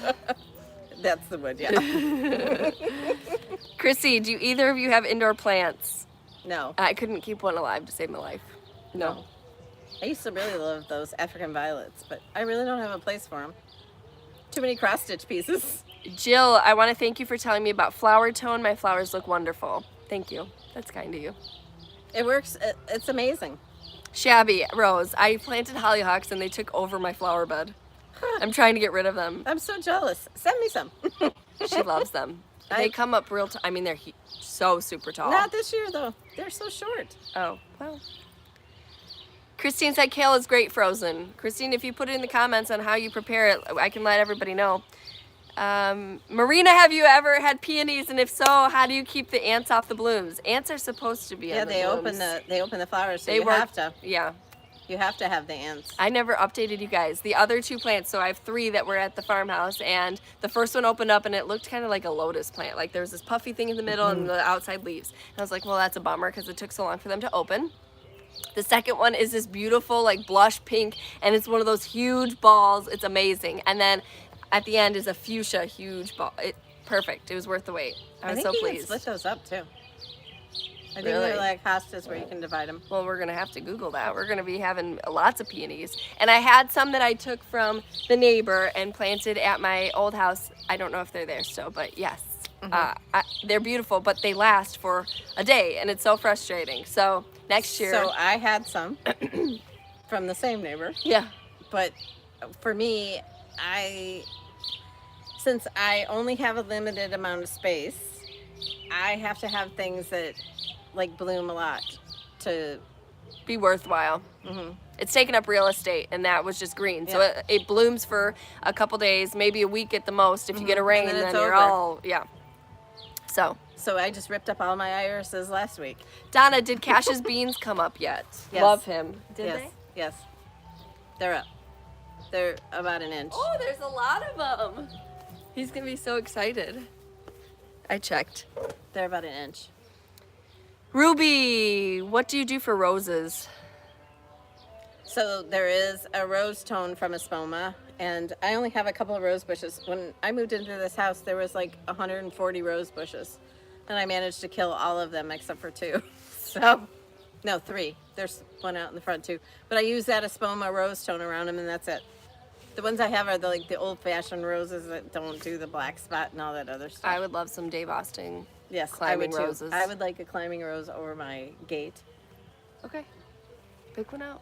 That's the wood, yeah. Chrissy, do either of you have indoor plants? No. I couldn't keep one alive to save my life. No. I used to really love those African violets, but I really don't have a place for them. Too many cross-stitch pieces. Jill, I want to thank you for telling me about flower tone. My flowers look wonderful. Thank you. That's kind of you. It works. It's amazing. Shabby Rose, I planted hollyhocks and they took over my flower bed. I'm trying to get rid of them. I'm so jealous. Send me some. She loves them. They come up real I mean, they're so super tall. Not this year, though. They're so short. Oh, well. Christine said kale is great frozen. Christine, if you put it in the comments on how you prepare it, I can let everybody know. Marina, have you ever had peonies? And if so, how do you keep the ants off the blooms? Ants are supposed to be Yeah, on the they blooms. open the flowers, so They you work. have to. Yeah. You have to have the ants. I never updated you guys. The other 2 plants, so I have 3 that were at the farmhouse, and the first one opened up and it looked kind of like a lotus plant. Like there was this puffy thing in the middle and the outside leaves. And I was like, well, that's a bummer because it took so long for them to open. The second one is this beautiful like blush pink, and it's one of those huge balls. It's amazing. And then at the end is a fuchsia huge ball. Perfect. It was worth the wait. I was so think you pleased. can split those up too. I think Really? they're like hostas where you can divide them. Well, we're gonna have to Google that. We're gonna be having lots of peonies. And I had some that I took from the neighbor and planted at my old house. I don't know if they're there still, but yes. They're beautiful, but they last for a day, and it's so frustrating. So next year. So I had some from the same neighbor, Yeah. but for me, since I only have a limited amount of space, I have to have things that like bloom a lot to Be worthwhile. It's taking up real estate, and that was just green. So Yeah. it blooms for a couple days, maybe a week at the most. If you get a rain, And then then it's you're over. all, yeah. So, I just ripped up all my irises last week. Donna, did Cash's beans come up yet? Yes. Love him. Did yes, they? yes, they're up. They're about an inch. Oh, there's a lot of them. He's going to be so excited. I checked. They're about an inch. Ruby, what do you do for roses? So there is a rose tone from Espoma, and I only have a couple of rose bushes. When I moved into this house, there was like 140 rose bushes, and I managed to kill all of them except for 2. So, no, 3. There's one out in the front too. But I use that Espoma rose tone around them, and that's it. The ones I have are the old-fashioned roses that don't do the black spot and all that other stuff. I would love some Dave Austin. Yes, climbing I would too. roses. I would like a climbing rose over my gate. Okay. Pick one out.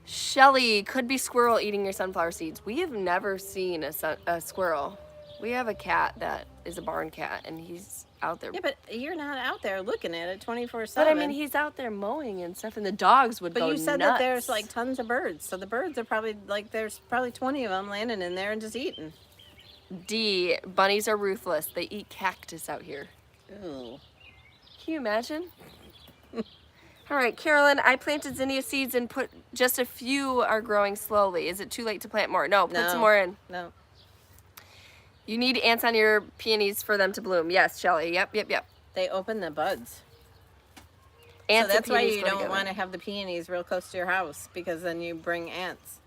Shelly, could be squirrel eating your sunflower seeds. We have never seen a squirrel. We have a cat that is a barn cat, and he's out there. Yeah, but you're not out there looking at it 24/7. But I mean, he's out there mowing and stuff, and the dogs would go But nuts. you said that there's like tons of birds, so the birds are probably there's probably 20 of them landing in there and just eating. D, bunnies are ruthless. They eat cactus out here. Ooh. Can you imagine? All right, Carolyn, I planted zinnia seeds and put just a few are growing slowly. Is it too late to plant more? No, put some more in. No. You need ants on your peonies for them to bloom. Yes, Shelly. Yep. They open the buds. Ants So and that's why peonies you go don't together. want to have the peonies real close to your house, because then you bring ants.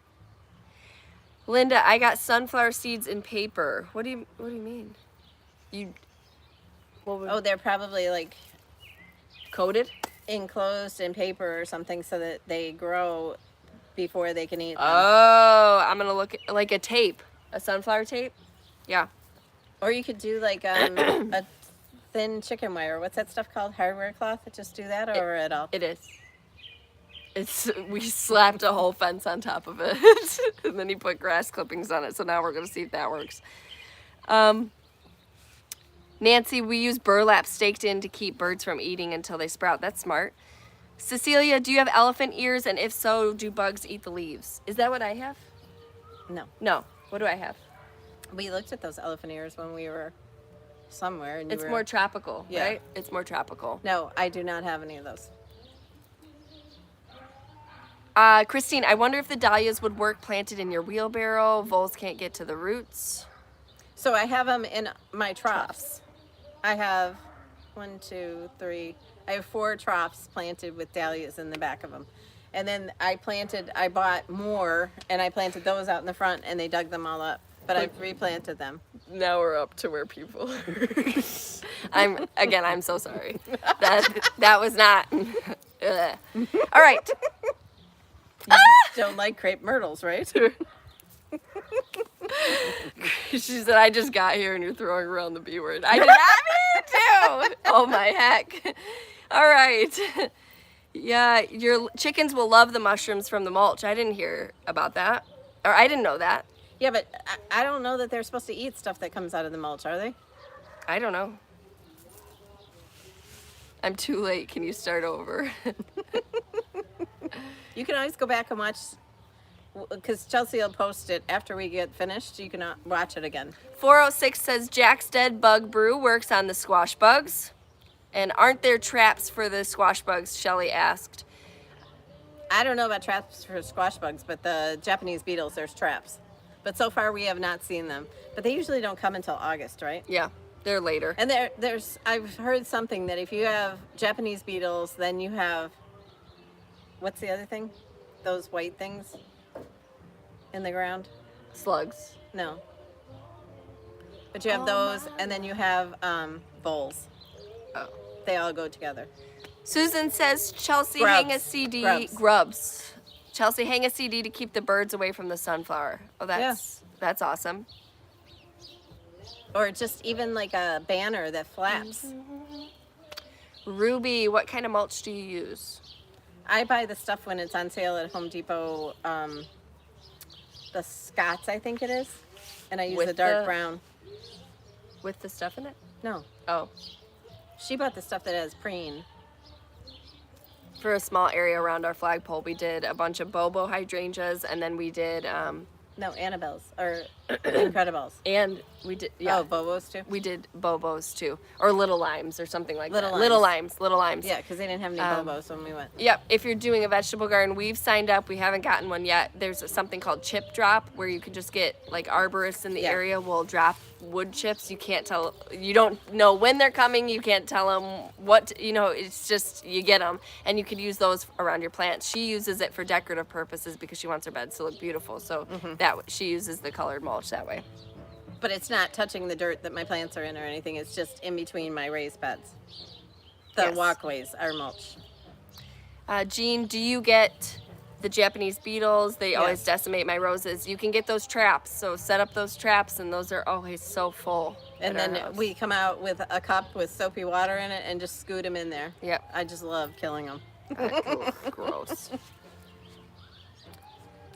Linda, I got sunflower seeds in paper. What do you mean? Oh, they're probably like Coated? enclosed in paper or something so that they grow before they can eat them. Oh, I'm gonna look at, like a tape, a sunflower tape. Yeah. Or you could do like a thin chicken wire. What's that stuff called? Hardware cloth? Just do that, or at all? It is. We slapped a whole fence on top of it, and then he put grass clippings on it. So now we're gonna see if that works. Nancy, we use burlap staked in to keep birds from eating until they sprout. That's smart. Cecilia, do you have elephant ears? And if so, do bugs eat the leaves? Is that what I have? No. No. What do I have? We looked at those elephant ears when we were somewhere. And It's more tropical, Yeah. right? It's more tropical. No, I do not have any of those. Christine, I wonder if the dahlias would work planted in your wheelbarrow. Voles can't get to the roots. So I have them in my troughs. I have 1, 2, 3. I have 4 troughs planted with dahlias in the back of them. And then I bought more, and I planted those out in the front, and they dug them all up. But I've replanted them. Now we're up to where people I'm so sorry. That was not. Ugh. All right. Don't like crepe myrtles, right? She said, I just got here and you're throwing around the B word. I did not mean to. Oh my heck. All right. Yeah, your chickens will love the mushrooms from the mulch. I didn't hear about that. Or I didn't know that. Yeah, but I don't know that they're supposed to eat stuff that comes out of the mulch, are they? I don't know. I'm too late. Can you start over? You can always go back and watch because Chelsea will post it after we get finished. You can watch it again. 406 says Jack's Dead Bug Brew works on the squash bugs. And aren't there traps for the squash bugs? Shelly asked. I don't know about traps for squash bugs, but the Japanese beetles, there's traps. But so far we have not seen them. But they usually don't come until August, right? Yeah, they're later. And there's I've heard something that if you have Japanese beetles, then you have, what's the other thing? Those white things in the ground? Slugs. No. But you have those, and then you have voles. Oh. They all go together. Susan says Chelsea Grubs. hang a CD. Grubs. Grubs. Chelsea hang a CD to keep the birds away from the sunflower. Oh, that's awesome. Or just even like a banner that flaps. Ruby, what kind of mulch do you use? I buy the stuff when it's on sale at Home Depot. The Scots, I think it is. And I use the dark brown. With the stuff in it? No. Oh. She bought the stuff that has preen. For a small area around our flagpole, we did a bunch of bobo hydrangeas, and then we did No, Annabelle's or Incredibles. and we did Oh, Bobos too? we did bobos too, or little limes or something like Little that. limes. Little limes. Yeah, because they didn't have any Bobos when we went. Yep. If you're doing a vegetable garden, we've signed up. We haven't gotten one yet. There's something called chip drop where you can just get like arborists in the area will drop wood chips. You can't tell. You don't know when they're coming. You can't tell them what. It's just you get them, and you can use those around your plants. She uses it for decorative purposes because she wants her beds to look beautiful. So that she uses the colored mulch that way. But it's not touching the dirt that my plants are in or anything. It's just in between my raised beds. The walkways are mulch. Jean, do you get the Japanese beetles? They always decimate my roses. You can get those traps. So set up those traps, and those are always so full. And then we come out with a cup with soapy water in it and just scoot them in there. Yep. I just love killing them. Gross.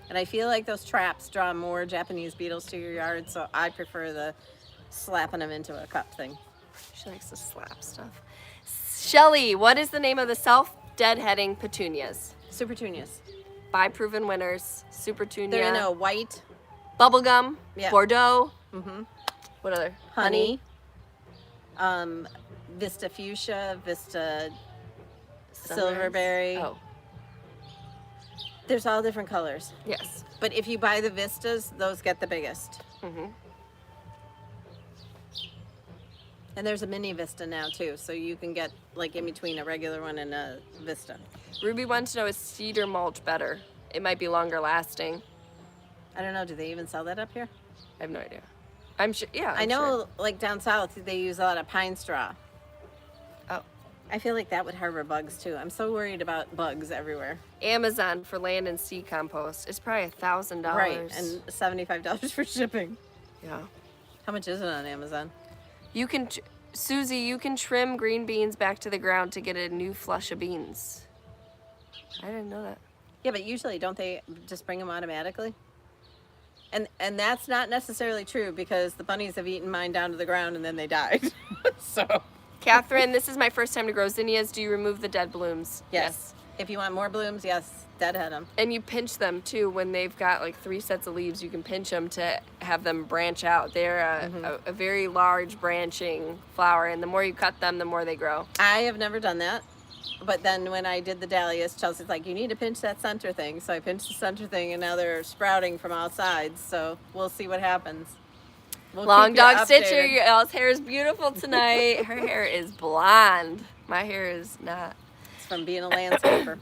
And I feel like those traps draw more Japanese beetles to your yard, so I prefer the slapping them into a cup thing. She likes to slap stuff. Shelly, what is the name of the self-deadheading petunias? Super Petunias. By proven winners. Super Petunia. They're in a white. Bubblegum. Yeah. Bordeaux. Mm-hmm. What other? Honey. Vista Fuchsia, Vista Silverberry. Oh, There's all different colors. yes. But if you buy the Vistas, those get the biggest. Mm-hmm. And there's a mini Vista now too, so you can get like in between a regular one and a Vista. Ruby wants to know, is cedar mulch better? It might be longer lasting. I don't know, do they even sell that up here? I have no idea. I'm sure, yeah. I know like down south they use a lot of pine straw. Oh. I feel like that would harbor bugs too. I'm so worried about bugs everywhere. Amazon for land and sea compost. It's probably $1,000. Right, and $75 for shipping. yeah. How much is it on Amazon? You can, Susie, you can trim green beans back to the ground to get a new flush of beans. I didn't know that. Yeah, but usually don't they just bring them automatically? And that's not necessarily true because the bunnies have eaten mine down to the ground and then they died. So. Catherine, this is my first time to grow zinnias. Do you remove the dead blooms? Yes. If you want more blooms, yes, deadhead them. And you pinch them too when they've got like 3 sets of leaves. You can pinch them to have them branch out. They're a very large branching flower, and the more you cut them, the more they grow. I have never done that. But then when I did the dahlias, Chelsea's like, you need to pinch that center thing. So I pinched the center thing, and now they're sprouting from all sides. So we'll see what happens. We'll Long keep you Dog updated. Stitcher, your Elle's hair is beautiful tonight. Her hair is blonde. My hair is not. It's from being a landscaper.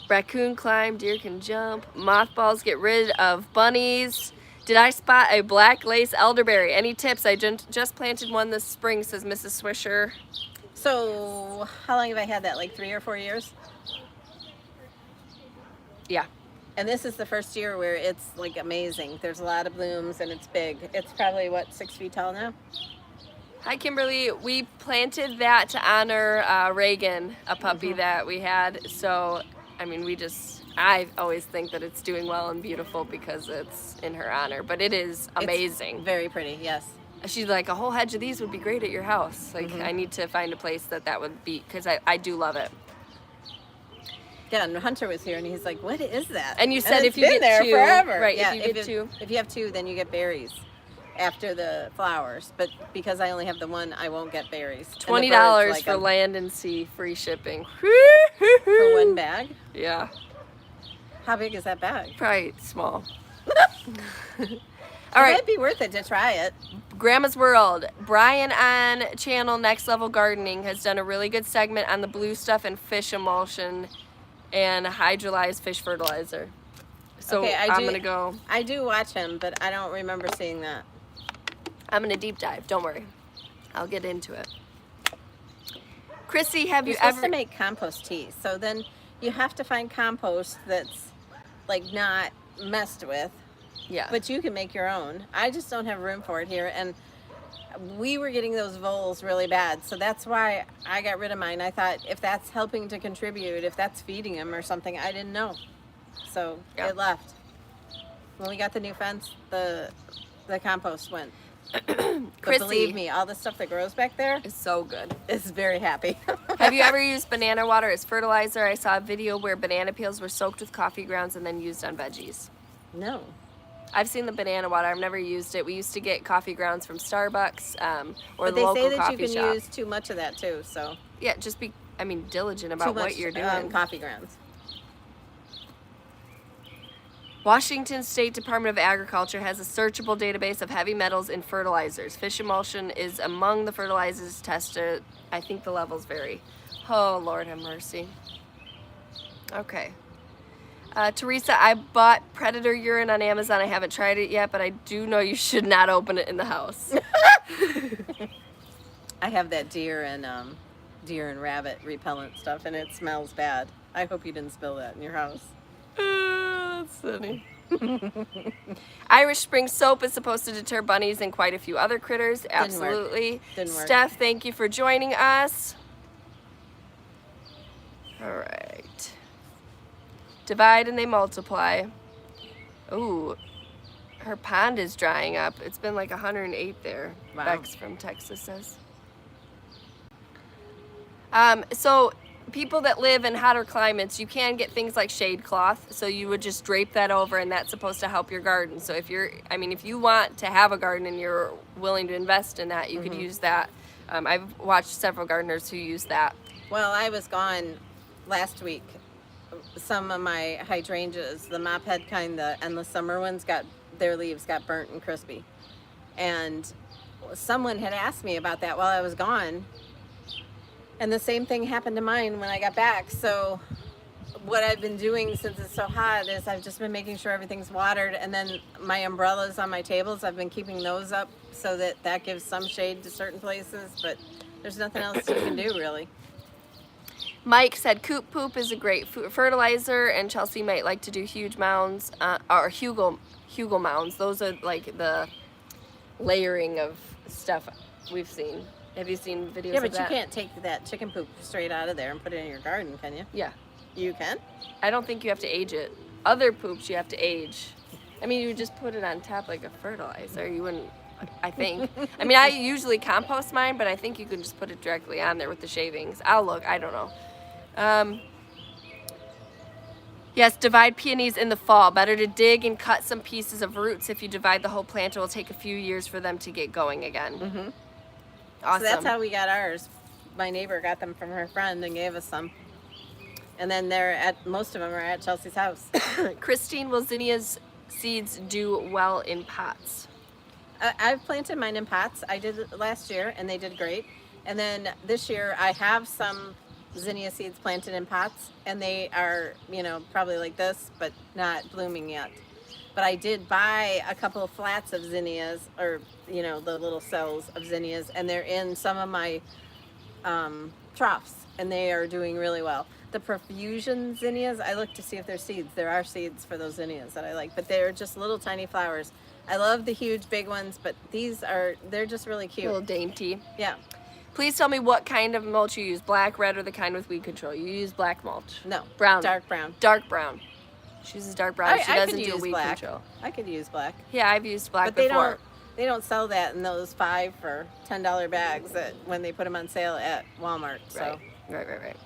Raccoon climb, deer can jump, mothballs get rid of bunnies. Did I spot a black lace elderberry? Any tips? I just planted one this spring, says Mrs. Swisher. So how long have I had that? Like 3 or 4 years? Yeah. And this is the first year where it's like amazing. There's a lot of blooms and it's big. It's probably, what, 6 feet tall now? Hi, Kimberly. We planted that to honor Reagan, a puppy that we had. So, I mean, I always think that it's doing well and beautiful because it's in her honor. But it is amazing. It's very pretty, yes. she's like, a whole hedge of these would be great at your house. Like, Mm-hmm. I need to find a place that would be, because I do love it. Yeah, and Hunter was here, and he's like, "What is that?" And you said it's if you been get there two, forever. right, Yeah, if you get two. If you have two, then you get berries after the flowers. But because I only have the one, I won't get berries. And the birds $20 like for 'em. land and sea, free shipping. For one bag. Yeah, How big is that bag? probably small. It All right, might be worth it to try it. Grandma's World. Brian on channel Next Level Gardening has done a really good segment on the blue stuff and fish emulsion and hydrolyzed fish fertilizer. So Okay, I'm going to go. I do watch him, but I don't remember seeing that. I'm going to deep dive. Don't worry. I'll get into it. Chrissy, have You're you supposed ever... to make compost tea, so then you have to find compost that's like not messed with, Yeah. but you can make your own. I just don't have room for it here, and we were getting those voles really bad, so that's why I got rid of mine. I thought if that's helping to contribute, if that's feeding them or something, I didn't know, so Yeah. it left. When we got the new fence, the compost went. But Chrissy believe me, all the stuff that grows back there is so good. is very happy. Have you ever used banana water as fertilizer? I saw a video where banana peels were soaked with coffee grounds and then used on veggies. No. I've seen the banana water. I've never used it. We used to get coffee grounds from Starbucks or But the they local say that coffee you can shop. use too much of that too, so Yeah, just be, diligent too about much what you're doing. coffee grounds. Washington State Department of Agriculture has a searchable database of heavy metals in fertilizers. Fish emulsion is among the fertilizers tested. I think the levels vary. Oh, Lord have mercy. Okay. Teresa, I bought predator urine on Amazon. I haven't tried it yet, but I do know you should not open it in the house. I have that deer and rabbit repellent stuff, and it smells bad. I hope you didn't spill that in your house. That's funny. Irish Spring soap is supposed to deter bunnies and quite a few other critters. Absolutely. Didn't work. Steph, thank you for joining us. All right. Divide and they multiply. Ooh, her pond is drying up. It's been like 108 there. Wow. Bex from Texas says. So people that live in hotter climates, you can get things like shade cloth. So you would just drape that over, and that's supposed to help your garden. So if you want to have a garden and you're willing to invest in that, you could use that. I've watched several gardeners who use that. Well, I was gone last week. Some of my hydrangeas, the mop head kind, the endless summer ones, their leaves got burnt and crispy. And someone had asked me about that while I was gone. And the same thing happened to mine when I got back. So what I've been doing since it's so hot is I've just been making sure everything's watered. And then my umbrellas on my tables, I've been keeping those up so that gives some shade to certain places. But there's nothing else you can do, really. Mike said coop poop is a great fertilizer, and Chelsea might like to do huge mounds, or Hugel mounds. Those are like the layering of stuff we've seen. Have you seen videos Yeah, of but that? you can't take that chicken poop straight out of there and put it in your garden, can you? Yeah. You can? I don't think you have to age it. Other poops you have to age. I mean, you would just put it on top like a fertilizer. You wouldn't, I think. I mean, I usually compost mine, but I think you can just put it directly on there with the shavings. I'll look. I don't know. Yes, divide peonies in the fall. Better to dig and cut some pieces of roots. If you divide the whole plant, it will take a few years for them to get going again. Mm-hmm. Awesome. So that's how we got ours. My neighbor got them from her friend and gave us some. And then most of them are at Chelsea's house. Christine, will zinnias seeds do well in pots? I've planted mine in pots. I did it last year and they did great. And then this year I have some zinnia seeds planted in pots, and they are, probably like this, but not blooming yet. But I did buy a couple of flats of zinnias, or, the little cells of zinnias, and they're in some of my troughs, and they are doing really well. The profusion zinnias, I looked to see if there's seeds. There are seeds for those zinnias that I like, but they're just little tiny flowers. I love the huge big ones, but they're just really cute. A little dainty. Yeah. Please tell me what kind of mulch you use, black, red, or the kind with weed control. You use black mulch. No. Brown. Dark brown. Dark brown. She uses dark brown. She I doesn't could do use weed black. control. I could use black. Yeah, I've used black But they before. They don't sell that in those 5 for $10 bags that when they put them on sale at Walmart. So. Right.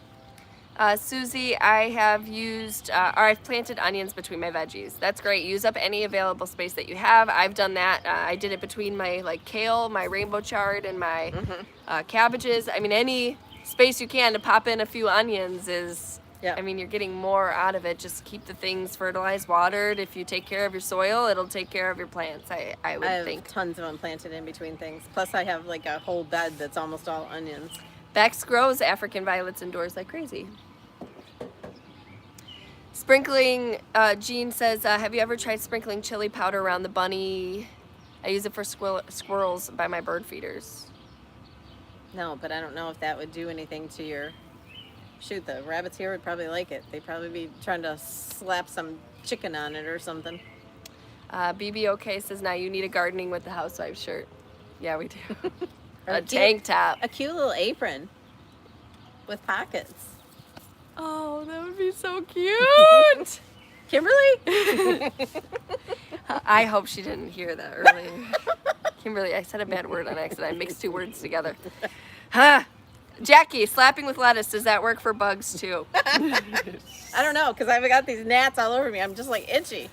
Susie, I have used, or I've planted onions between my veggies. That's great. Use up any available space that you have. I've done that. I did it between my like kale, my rainbow chard, and my cabbages. I mean, any space you can to pop in a few onions is, I mean, you're getting more out of it. Just keep the things fertilized, watered. If you take care of your soil, it'll take care of your plants, I would think. I have tons of them planted in between things. Plus, I have like a whole bed that's almost all onions. Bex grows African violets indoors like crazy. Sprinkling, Jean says, have you ever tried sprinkling chili powder around the bunny? I use it for squirrels by my bird feeders. No, but I don't know if that would do anything to your... Shoot, the rabbits here would probably like it. They'd probably be trying to slap some chicken on it or something. BBOK says, now you need a gardening with the Housewives shirt. Yeah, we do. Or tank top. A cute little apron with pockets. Oh, that would be so cute. Kimberly? I hope she didn't hear that earlier. Kimberly, I said a bad word on accident. I mixed 2 words together. Huh. Jackie, slapping with lettuce, does that work for bugs too? I don't know, because I've got these gnats all over me. I'm just like itchy.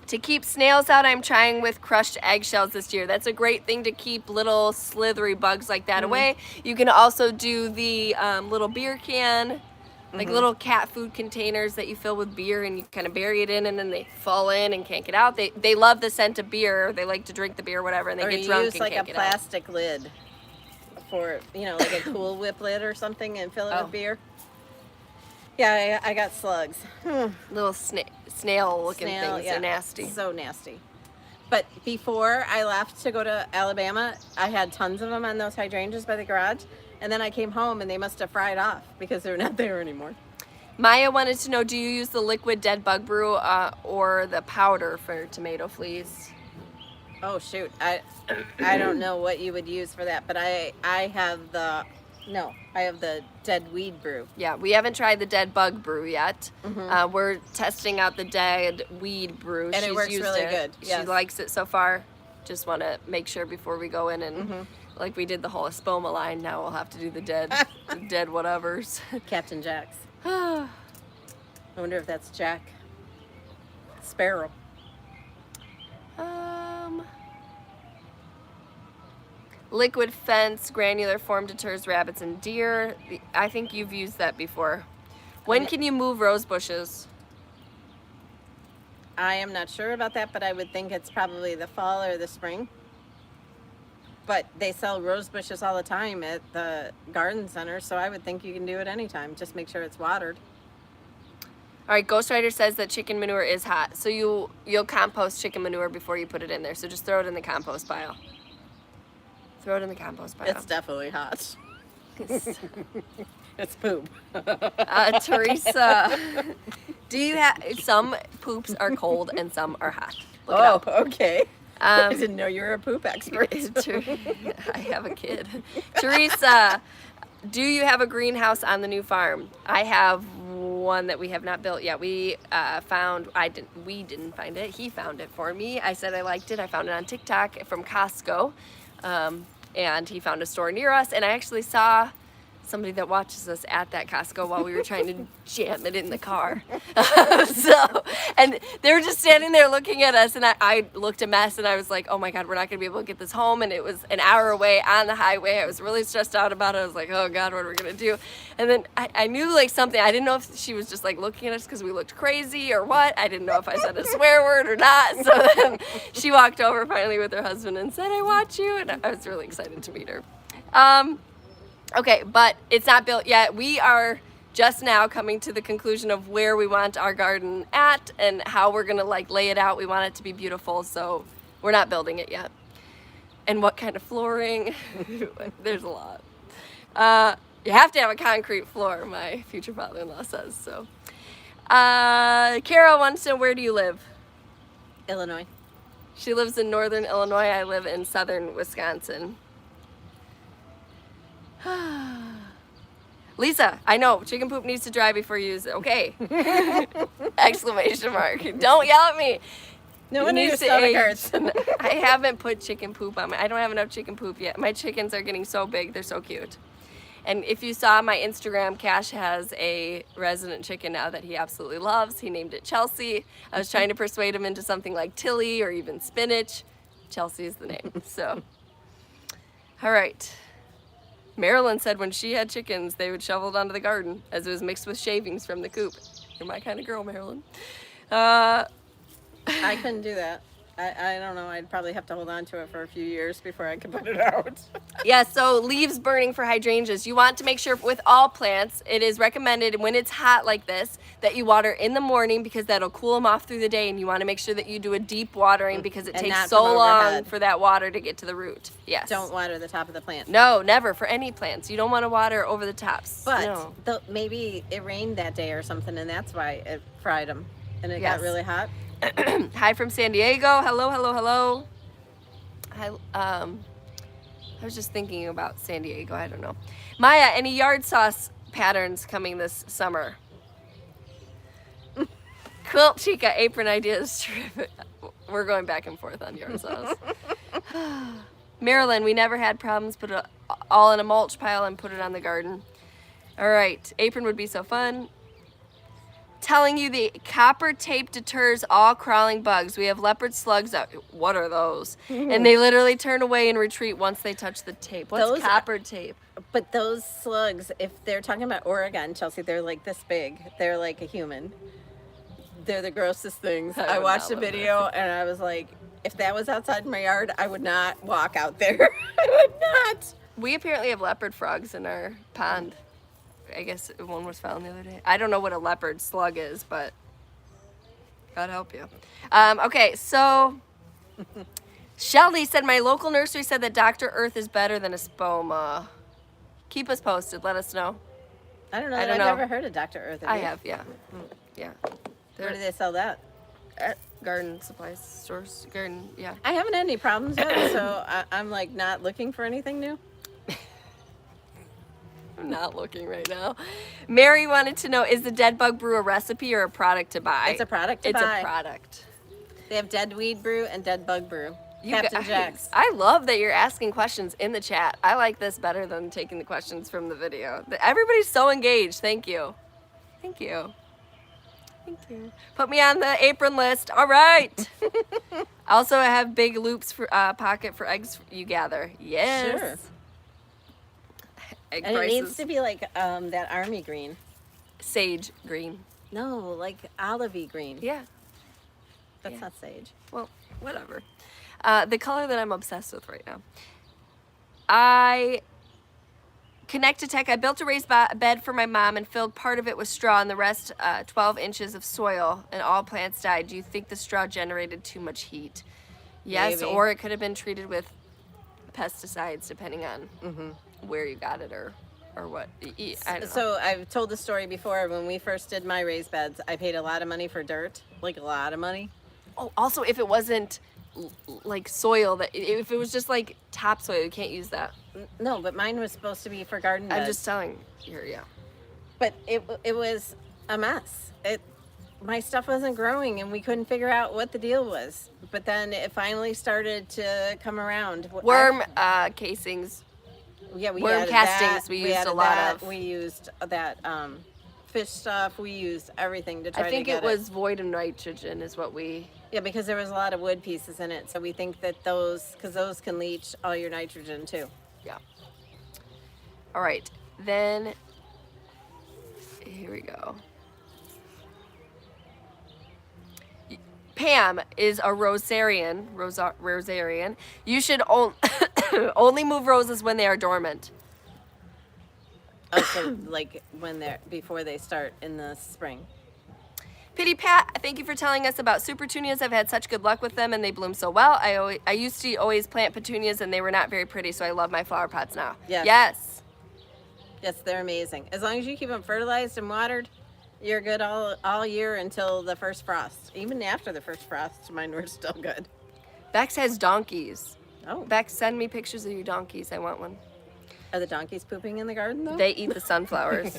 To keep snails out, I'm trying with crushed eggshells this year. That's a great thing to keep little slithery bugs like that away. You can also do the little beer can, like little cat food containers that you fill with beer and you kind of bury it in and then they fall in and can't get out. They love the scent of beer. They like to drink the beer or whatever and they get drunk and can't get out. Or use like a plastic lid for, you know, like a Cool Whip lid or something and fill it with beer. Yeah, I got slugs. Little snail-looking things. They're nasty. So nasty. But before I left to go to Alabama, I had tons of them on those hydrangeas by the garage. And then I came home and they must have fried off because they're not there anymore. Maya wanted to know, do you use the liquid dead bug brew or the powder for tomato fleas? Oh, shoot. I don't know what you would use for that, but I have the... No, I have the dead weed brew. Yeah, we haven't tried the dead bug brew yet. We're testing out the dead weed brew. And it works really good. Yes. She likes it so far. Just want to make sure before we go in and like we did the whole Espoma line, now we'll have to do the dead whatevers. Captain Jack's. I wonder if that's Jack Sparrow. Liquid fence, granular form deters rabbits and deer. I think you've used that before. When can you move rose bushes? I am not sure about that, but I would think it's probably the fall or the spring. But they sell rose bushes all the time at the garden center, so I would think you can do it anytime. Just make sure it's watered. All right, Ghost Rider says that chicken manure is hot. So you'll compost chicken manure before you put it in there. So just throw it in the compost pile. Throw it in the compost pile. It's definitely hot. It's poop. Teresa, do you have some poops are cold and some are hot? Look it up. Okay. I didn't know you were a poop expert. I have a kid. Teresa, do you have a greenhouse on the new farm? I have one that we have not built yet. We we didn't find it. He found it for me. I said I liked it. I found it on TikTok from Costco. And he found a store near us, and I actually saw somebody that watches us at that Costco while we were trying to jam it in the car. And they were just standing there looking at us, and I looked a mess, and I was like, oh my God, we're not gonna be able to get this home. And it was an hour away on the highway. I was really stressed out about it. I was like, oh God, what are we gonna do? And then I knew like something. I didn't know if she was just like looking at us because we looked crazy or what. I didn't know if I said a swear word or not. So then she walked over finally with her husband and said, I watch you. And I was really excited to meet her. Okay, but it's not built yet. We are just now coming to the conclusion of where we want our garden at and how we're gonna like lay it out. We want it to be beautiful, so we're not building it yet. And what kind of flooring? There's a lot. You have to have a concrete floor, my future father-in-law says, so. Kara wants to know, where do you live? Illinois. She lives in northern Illinois. I live in southern Wisconsin. Lisa, I know, chicken poop needs to dry before you use it. Okay. Exclamation mark. Don't yell at me. No It wonder your needs to stomach age. hurts. I haven't put chicken poop on I don't have enough chicken poop yet. My chickens are getting so big. They're so cute. And if you saw my Instagram, Cash has a resident chicken now that he absolutely loves. He named it Chelsea. I was trying to persuade him into something like Tilly or even spinach. Chelsea is the name. So, all right. Marilyn said when she had chickens, they would shovel it onto the garden as it was mixed with shavings from the coop. You're my kind of girl, Marilyn. I couldn't do that. I don't know. I'd probably have to hold on to it for a few years before I could put it out. Yeah, so leaves burning for hydrangeas. You want to make sure with all plants, it is recommended when it's hot like this that you water in the morning because that'll cool them off through the day, and you want to make sure that you do a deep watering because it And takes not so from long overhead. for that water to get to the root. Yes. Don't water the top of the plant. No, never for any plants. You don't want to water over the tops. But no. maybe it rained that day or something, and that's why it fried them. And it Yes. got really hot. Hi from San Diego. Hello, hello, hello. Hi, I was just thinking about San Diego. I don't know. Maya, any yard sauce patterns coming this summer? Quilt Chica apron ideas. Terrific. We're going back and forth on yard sauce. Marilyn, we never had problems. Put it all in a mulch pile and put it on the garden. All right. Apron would be so fun. Telling you the copper tape deters all crawling bugs. We have leopard slugs out. What are those? And they literally turn away and retreat once they touch the tape. What's Those- copper tape? But those slugs, if they're talking about Oregon, Chelsea, they're like this big. They're like a human. They're the grossest things. I I would watched not a live video and I was like, if that was outside my yard, I would not walk out there. I would not. We apparently have leopard frogs in our pond. I guess one was found the other day. I don't know what a leopard slug is, but God help you. Okay, so Shelly said my local nursery said that Dr. Earth is better than a spoma. Keep us posted. Let us know. I don't know. I I've don't know. never heard of Dr. Earth. I have, yeah. Yeah. Where do they sell that? At garden supplies stores. Garden, yeah. I haven't had any problems yet, so I'm like not looking for anything new. I'm not looking right now. Mary wanted to know, is the Dead Bug Brew a recipe or a product to buy? It's a product to It's buy. a product. They have Dead Weed Brew and Dead Bug Brew. You Captain guys, Jack's. I love that you're asking questions in the chat. I like this better than taking the questions from the video. Everybody's so engaged. Thank you. Thank you. Thank you. Put me on the apron list. All right. Also, I have big loops for pocket for eggs you gather. Yes. Sure. Egg And prices. it needs to be like that army green. Sage green. No, like olivey green. Yeah. That's yeah. not sage. Well, whatever. The color that I'm obsessed with right now. I built a raised bed for my mom and filled part of it with straw and the rest 12 inches of soil, and all plants died. Do you think the straw generated too much heat? Yes, Maybe. or it could have been treated with pesticides depending on where you got it or what. I don't know. So I've told the story before. When we first did my raised beds, I paid a lot of money for dirt, like a lot of money. Oh, also, if it wasn't like soil, if it was just like topsoil, you can't use that. No, but mine was supposed to be for garden beds. I'm just telling you, yeah. But it was a mess. My stuff wasn't growing, and we couldn't figure out what the deal was. But then it finally started to come around. Worm casings. Yeah, we worm added castings that. we used a added lot that. of. We used that fish stuff. We used everything to try I think to get it was void of nitrogen is what we. Yeah, because there was a lot of wood pieces in it. So we think that those can leach all your nitrogen too. Yeah. All right. Then, here we go. Pam is a rosarian. Rosarian. You should only move roses when they are dormant. Oh, so like before they start in the spring. Pity Pat, thank you for telling us about super Petunias. I've had such good luck with them and they bloom so well. I used to always plant petunias and they were not very pretty, so I love my flower pots now. Yes. Yes. Yes, they're amazing. As long as you keep them fertilized and watered, you're good all year until the first frost. Even after the first frost, mine were still good. Bex has donkeys. Oh. Bex, send me pictures of your donkeys. I want one. Are the donkeys pooping in the garden though? They eat the sunflowers.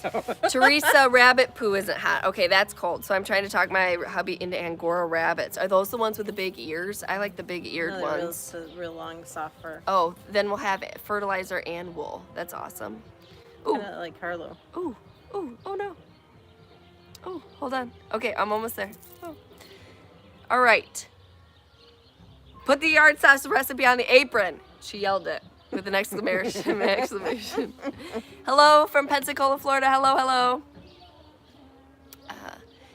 Teresa, rabbit poo isn't hot. Okay, that's cold. So I'm trying to talk my hubby into Angora rabbits. Are those the ones with the big ears? I like the big eared No, ones. real long, soft fur. Oh, then we'll have fertilizer and wool. That's awesome. Ooh, Kind of like Harlow. ooh, ooh, oh no. Oh, hold on. Okay, I'm almost there. Oh. All right. Put the yard sauce recipe on the apron. She yelled it with an exclamation. exclamation. Hello from Pensacola, Florida. Hello, hello.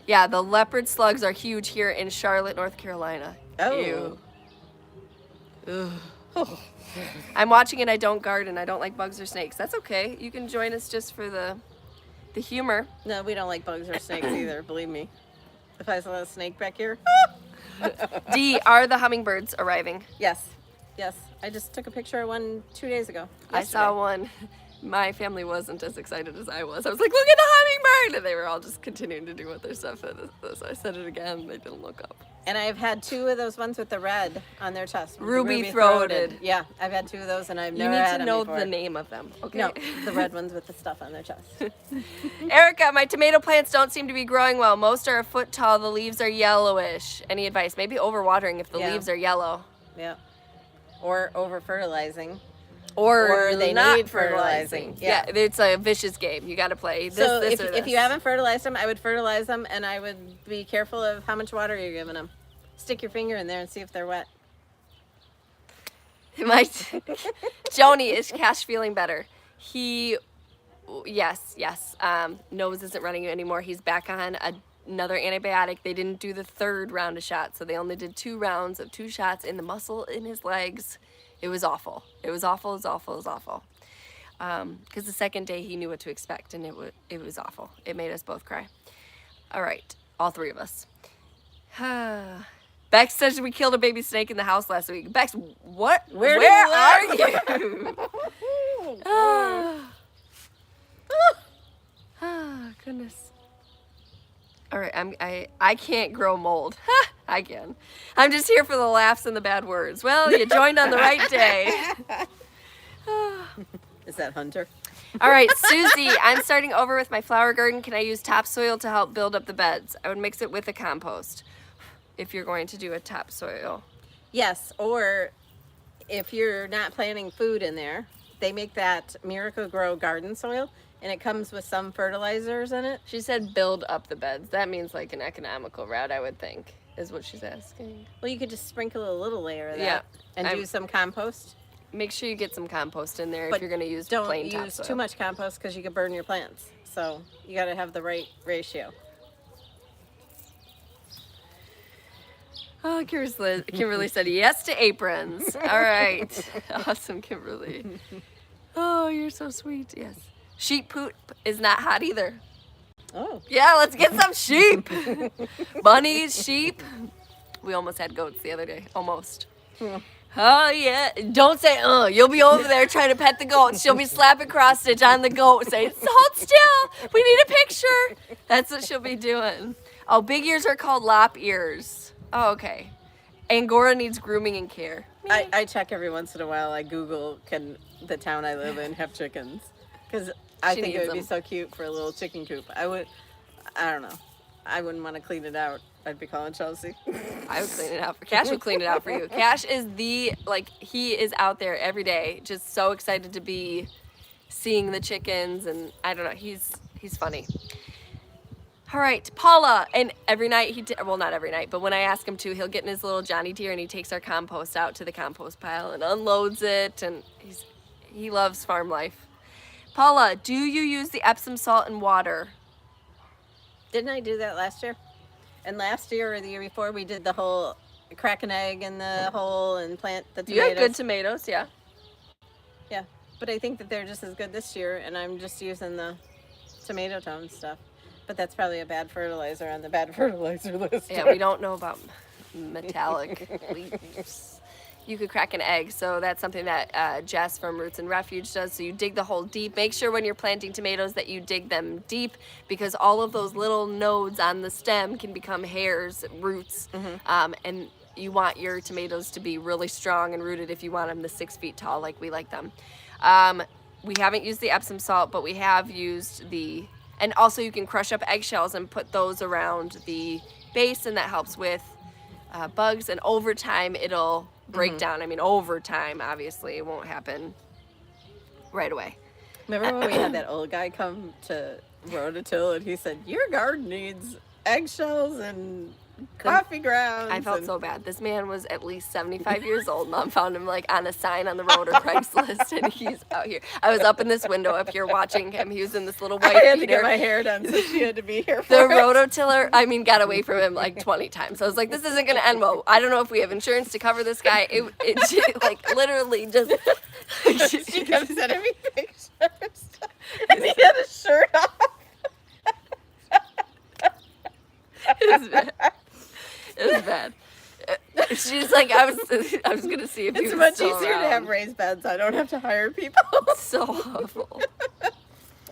Yeah, the leopard slugs are huge here in Charlotte, North Carolina. Oh. Ew. Ugh. I'm watching it. I don't garden. I don't like bugs or snakes. That's okay. You can join us just for the humor. No, we don't like bugs or snakes either, believe me. If I saw a snake back here. D, are the hummingbirds arriving? Yes. Yes. I just took a picture of one 2 days ago. I saw one. My family wasn't as excited as I was. I was like, look at the hummingbird! And they were all just continuing to do what their stuff is. So I said it again, and they didn't look up. And I've had 2 of those ones with the red on their chest. Ruby-throated. Yeah, I've had 2 of those, and I've You never need had to them know before. the name of them, okay? No, the red ones with the stuff on their chest. Erica, my tomato plants don't seem to be growing well. Most are a foot tall. The leaves are yellowish. Any advice? Maybe overwatering if the Yeah. leaves are yellow. Yeah. Or over fertilizing. Or they not need fertilizing. Yeah. It's a vicious game. You got to play this, So this, or if this. you haven't fertilized them, I would fertilize them, and I would be careful of how much water you're giving them. Stick your finger in there and see if they're wet. Joni, is Cash feeling better? Yes. Nose isn't running anymore. He's back on another antibiotic. They didn't do the 3rd round of shots, so they only did 2 rounds of 2 shots in the muscle in his legs. It was awful. It was awful. Because the second day he knew what to expect, and it was awful. It made us both cry. All right, all 3 of us. Bex says we killed a baby snake in the house last week. Bex, what? Where are do you? Goodness. All right, I can't grow mold. I can. I'm just here for the laughs and the bad words. Well, you joined on the right day. Is that Hunter? All right, Susie, I'm starting over with my flower garden. Can I use topsoil to help build up the beds? I would mix it with the compost if you're going to do a topsoil. Yes, or if you're not planting food in there, they make that Miracle Grow garden soil, and it comes with some fertilizers in it. She said build up the beds. That means like an economical route, I would think, is what she's asking. Well, you could just sprinkle a little layer of that Yeah, and do some compost. Make sure you get some compost in there But if you're going to use don't plain use topsoil. too much compost because you could burn your plants. So you got to have the right ratio. Oh, Kimberly said yes to aprons. All right. Awesome, Kimberly. Oh, you're so sweet. Yes. Sheep poop is not hot either. Oh. Yeah, let's get some sheep. Bunnies, sheep. We almost had goats the other day. Almost. Oh, yeah. Don't say, you'll be over there trying to pet the goat. She'll be slapping cross stitch on the goat saying, hold still. We need a picture. That's what she'll be doing. Oh, big ears are called lop ears. Oh, okay. Angora needs grooming and care. I check every once in a while. I Google, can the town I live in have chickens? Because I She think it needs would be them. so cute for a little chicken coop. I don't know. I wouldn't want to clean it out. I'd be calling Chelsea. I would clean it out. Cash would clean it out for you. Cash is he is out there every day, just so excited to be seeing the chickens, and I don't know, he's funny. All right, Paula, and every night well, not every night, but when I ask him to, he'll get in his little Johnny Deere and he takes our compost out to the compost pile and unloads it, and he loves farm life. Paula, do you use the Epsom salt and water? Didn't I do that last year? And last year or the year before, we did the whole crack an egg in the hole and plant the You tomatoes. have good tomatoes, yeah. Yeah, but I think that they're just as good this year, and I'm just using the tomato tone stuff. But that's probably a bad fertilizer on the bad fertilizer list. Yeah, we don't know about metallic leaves. You could crack an egg, so that's something that Jess from Roots and Refuge does. So you dig the hole deep. Make sure when you're planting tomatoes that you dig them deep, because all of those little nodes on the stem can become hairs, roots, and you want your tomatoes to be really strong and rooted if you want them the 6 feet tall like we like them. we haven't used the Epsom salt, but we have used and also you can crush up eggshells and put those around the base, and that helps with bugs. And over time, it'll break down. I mean, over time, obviously, it won't happen right away. Remember when we had that old guy come to Rototill and he said, your garden needs eggshells and coffee grounds. I felt so bad. This man was at least 75 years old. Mom found him like on a sign on the road or Craigslist, and he's out here. I was up in this window up here watching him. He was in this little white I had to beater. get my hair done, so she had to be here for The it. rototiller, got away from him like 20 times. I was like, this isn't going to end well. I don't know if we have insurance to cover this guy. She, like, literally just... She kept sending me pictures. And he had a shirt off. It was bad. It was bad. She's like, I was gonna see if he was It's much still easier to around. have raised beds. I don't have to hire people. So awful.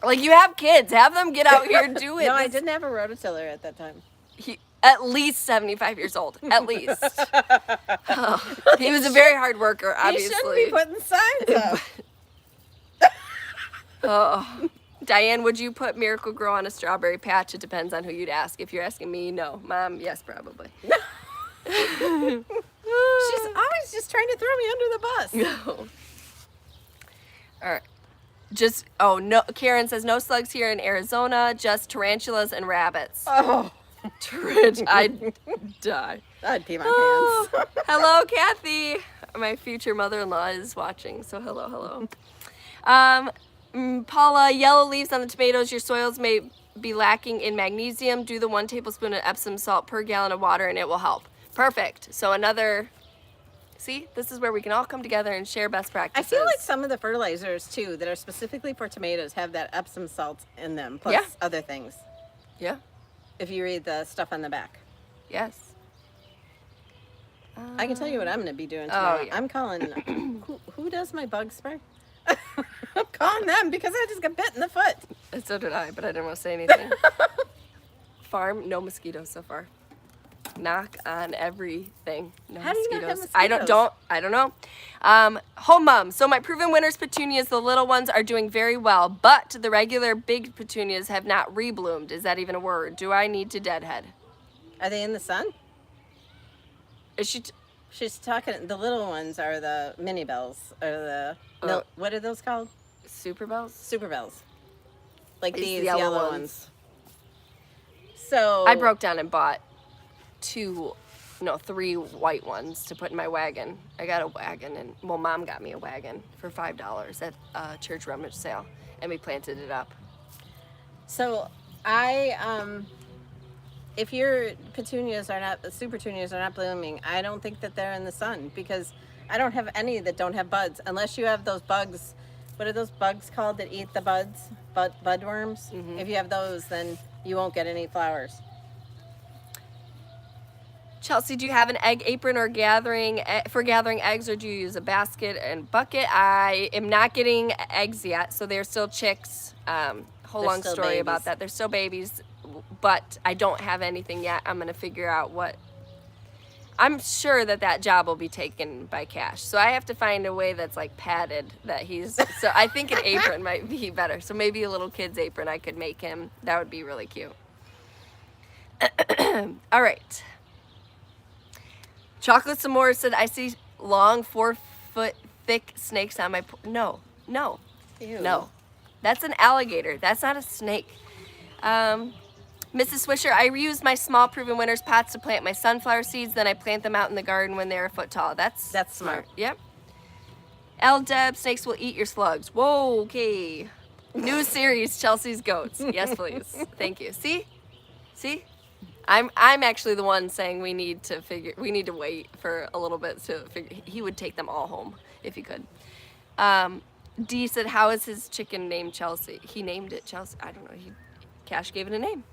Like, you have kids, have them get out here and do it. No, I didn't have a rototiller at that time. He at least 75 years old, at least. Oh, he was a very hard worker, obviously. He shouldn't be putting signs up. Oh. Diane, would you put Miracle Grow on a strawberry patch? It depends on who you'd ask. If you're asking me, no. Mom, yes, probably. She's always just trying to throw me under the bus. No. All right. No. Karen says no slugs here in Arizona, just tarantulas and rabbits. Oh. I'd die. I'd pee my Oh. pants. Hello, Kathy. My future mother-in-law is watching, so hello. Paula, yellow leaves on the tomatoes. Your soils may be lacking in magnesium. Do the 1 tablespoon of Epsom salt per gallon of water, and it will help. Perfect. So see, this is where we can all come together and share best I practices. feel like some of the fertilizers, too, that are specifically for tomatoes have that Epsom salt in them, plus Yeah. other things. Yeah. If you read the stuff on the back. Yes. I can tell you what I'm going to be doing tomorrow. yeah. I'm calling, who does my bug spray? I'm calling them because I just got bit in the foot. So did I, but I didn't want to say anything. Farm, no mosquitoes so far. Knock on everything. No How do you mosquitoes. not have I don't know. Home mom. So my proven winners petunias, the little ones, are doing very well, but the regular big petunias have not rebloomed. Is that even a word? Do I need to deadhead? Are they in the sun? Is she? She's talking, the little ones are the mini bells, or the, no, what are those called? Super bells? Super bells. Like These these yellow yellow ones. ones. So. I broke down and bought 3 white ones to put in my wagon. I got a wagon, and Mom got me a wagon for $5 at a church rummage sale, and we planted it up. So if your super petunias are not blooming, I don't think that they're in the sun, because I don't have any that don't have buds, unless you have those bugs. What are those bugs called that eat the buds? Budworms? Mm-hmm. If you have those, then you won't get any flowers. Chelsea, do you have an egg apron or for gathering eggs, or do you use a basket and bucket? I am not getting eggs yet, so they're still chicks. Whole They're long still story about babies. that. They're still babies, but I don't have anything yet. I'm going to figure out what... I'm sure that job will be taken by Cash. So I have to find a way that's like padded that he's... So I think an apron might be better. So maybe a little kid's apron I could make him. That would be really cute. All right. Chocolate S'more said, I see long 4-foot thick snakes on my... No. Ew. No. That's an alligator. That's not a snake. Mrs. Swisher, I reuse my small proven winners pots to plant my sunflower seeds, then I plant them out in the garden when they're a foot tall. That's smart. Yep. L. Deb, snakes will eat your slugs. Whoa, okay. New series, Chelsea's Goats. Yes, please. Thank you. See? I'm actually the one saying we need to wait for a little bit to figure. He would take them all home if he could. D said, how is his chicken named Chelsea? He named it Chelsea. I don't know. Cash gave it a name.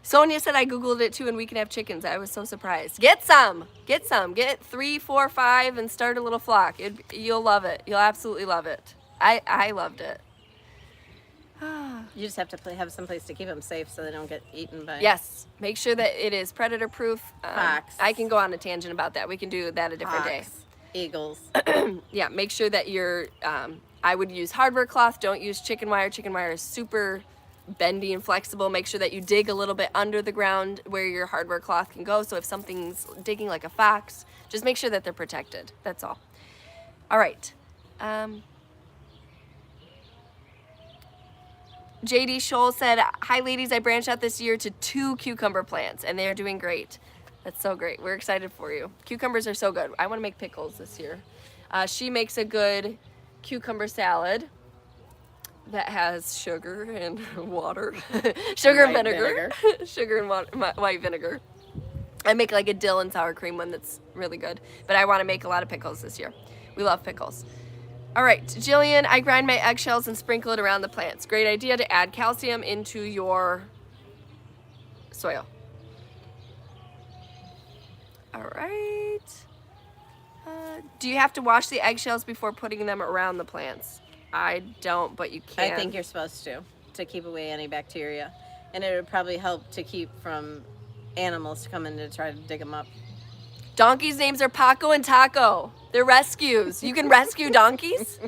Sonia said, I Googled it too, and we can have chickens. I was so surprised. Get some. Get 3, 4, 5 and start a little flock. You'll love it. You'll absolutely love it. I loved it. You just have to have some place to keep them safe so they don't get eaten by... Yes. Make sure that it is predator proof. Fox. I can go on a tangent about that. We can do that a different day. Eagles. Yeah, make sure that you're, I would use hardware cloth. Don't use chicken wire. Chicken wire is super bendy and flexible. Make sure that you dig a little bit under the ground where your hardware cloth can go. So if something's digging like a fox, just make sure that they're protected. That's all. All right. JD Scholl said, "Hi ladies, I branched out this year to 2 cucumber plants and they are doing great." That's so great. We're excited for you. Cucumbers are so good. I want to make pickles this year. She makes a good cucumber salad that has sugar and water. Sugar and vinegar. Sugar and white vinegar. I make like a dill and sour cream one that's really good. But I want to make a lot of pickles this year. We love pickles. All right, Jillian, I grind my eggshells and sprinkle it around the plants. Great idea to add calcium into your soil. All right. Do you have to wash the eggshells before putting them around the plants? I don't, but you can. I think you're supposed to keep away any bacteria. And it would probably help to keep from animals to come in to try to dig them up. Donkeys' names are Paco and Taco. They're rescues. You can rescue donkeys?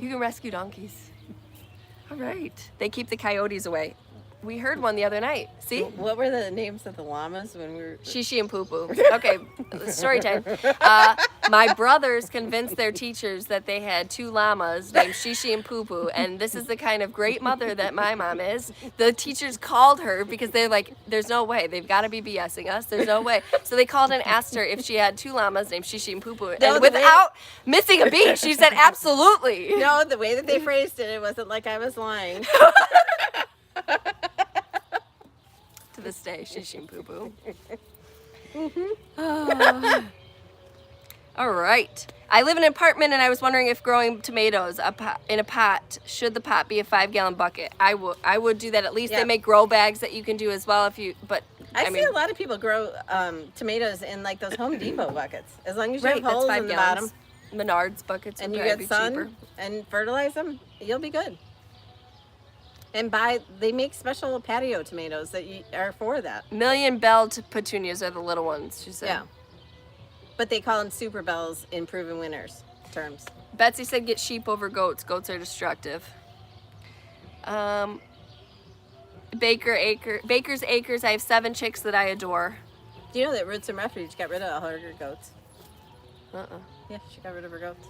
You can rescue donkeys. All right. They keep the coyotes away. We heard one the other night. See? What were the names of the llamas when we were... Shishi and Poo Poo. Okay, story time. My brothers convinced their teachers that they had 2 llamas named Shishi and Poo Poo, and this is the kind of great mother that my mom is. The teachers called her because they're like, there's no way. They've got to be BSing us. There's no way. So they called and asked her if she had 2 llamas named Shishi and Poo Poo. And without missing a beat, she said, absolutely. No, the way that they phrased it, it wasn't like I was lying. To this day, Shishi and Poo Poo. All right. I live in an apartment and I was wondering if growing tomatoes in a pot, should the pot be a 5-gallon bucket? I would do that at least. Yeah. They make grow bags that you can do as well if you, but I see a lot of people grow tomatoes in like those Home Depot buckets. As long as you have that's holes 5 in the gallons. bottom Menards buckets and would you probably get be sun cheaper. and fertilize them, you'll be good. And they make special patio tomatoes that are for that. Million Bell Petunias are the little ones, she said. Yeah. But they call them super bells in proven winners terms. Betsy said get sheep over goats. Goats are destructive. Baker's Acres, I have 7 chicks that I adore. Do you know that Roots and Refuge got rid of all her goats? Uh-uh. Yeah, she got rid of her goats.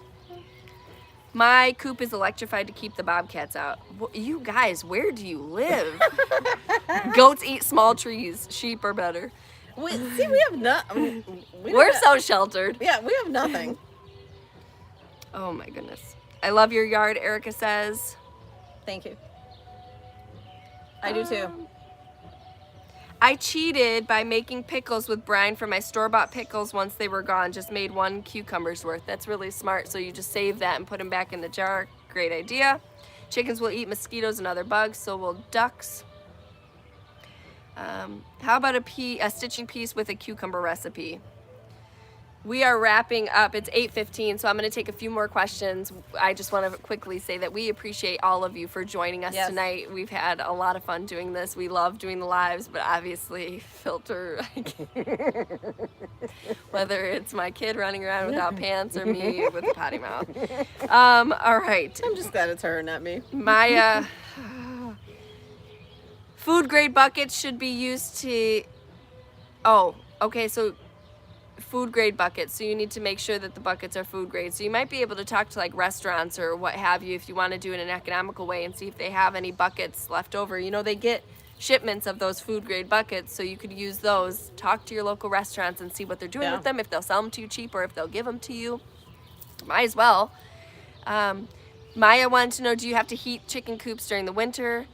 My coop is electrified to keep the bobcats out. You guys, where do you live? Goats eat small trees. Sheep are better. We have nothing. We're so sheltered. Yeah, we have nothing. Oh my goodness. I love your yard, Erica says. Thank you. I do too. I cheated by making pickles with brine for my store-bought pickles once they were gone. Just made 1 cucumber's worth. That's really smart. So you just save that and put them back in the jar. Great idea. Chickens will eat mosquitoes and other bugs, so will ducks. How about a stitching piece with a cucumber recipe? We are wrapping up. It's 8:15, so I'm going to take a few more questions. I just want to quickly say that we appreciate all of you for joining us tonight. We've had a lot of fun doing this. We love doing the lives, but obviously filter, whether it's my kid running around without pants or me with a potty mouth. All right. I'm just glad it's her, not me. My food grade buckets should be used to, okay, so food grade buckets, so you need to make sure that the buckets are food grade. So you might be able to talk to like restaurants or what have you if you want to do it in an economical way and see if they have any buckets left over. You know, they get shipments of those food grade buckets, so you could use those. Talk to your local restaurants and see what they're doing with them, if they'll sell them to you cheap or if they'll give them to you. Might as well. Maya wanted to know, do you have to heat chicken coops during the winter?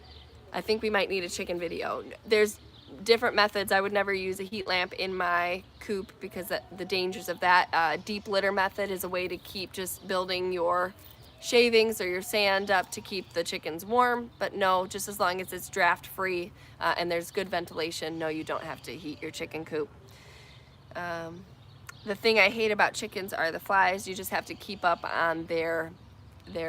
I think we might need a chicken video. There's different methods. I would never use a heat lamp in my coop because the dangers of that. Deep litter method is a way to keep just building your shavings or your sand up to keep the chickens warm. But no, just as long as it's draft free and there's good ventilation, no, you don't have to heat your chicken coop. The thing I hate about chickens are the flies. You just have to keep up on their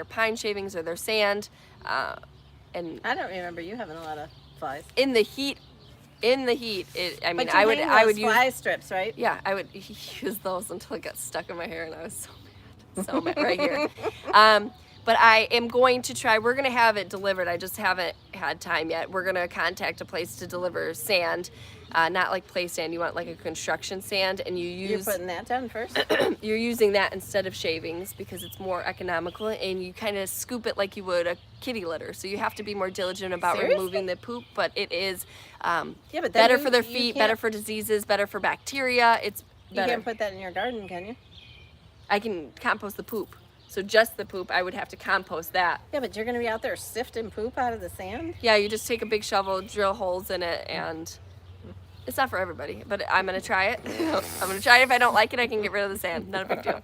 pine shavings or their sand. And I don't remember you having a lot of flies. In the heat, I would use use fly strips, right? Yeah, I would use those until it got stuck in my hair and I was so mad. So right here. But I am going to try, we're going to have it delivered. I just haven't had time yet. We're going to contact a place to deliver sand, not like play sand. You want like a construction sand, and You're putting that down first? you're using that instead of shavings because it's more economical, and you kind of scoop it like you would a kitty litter. So you have to be more diligent about Seriously? removing the poop, but it is But then better you- for their you feet, can't- better for diseases, better for bacteria. It's You better. can't put that in your garden, can you? I can compost the poop. So just the poop, I would have to compost that. Yeah, but you're going to be out there sifting poop out of the sand? Yeah, you just take a big shovel, drill holes in it, and it's not for everybody, but I'm going to try it. I'm going to try it. If I don't like it, I can get rid of the sand. Not a big deal.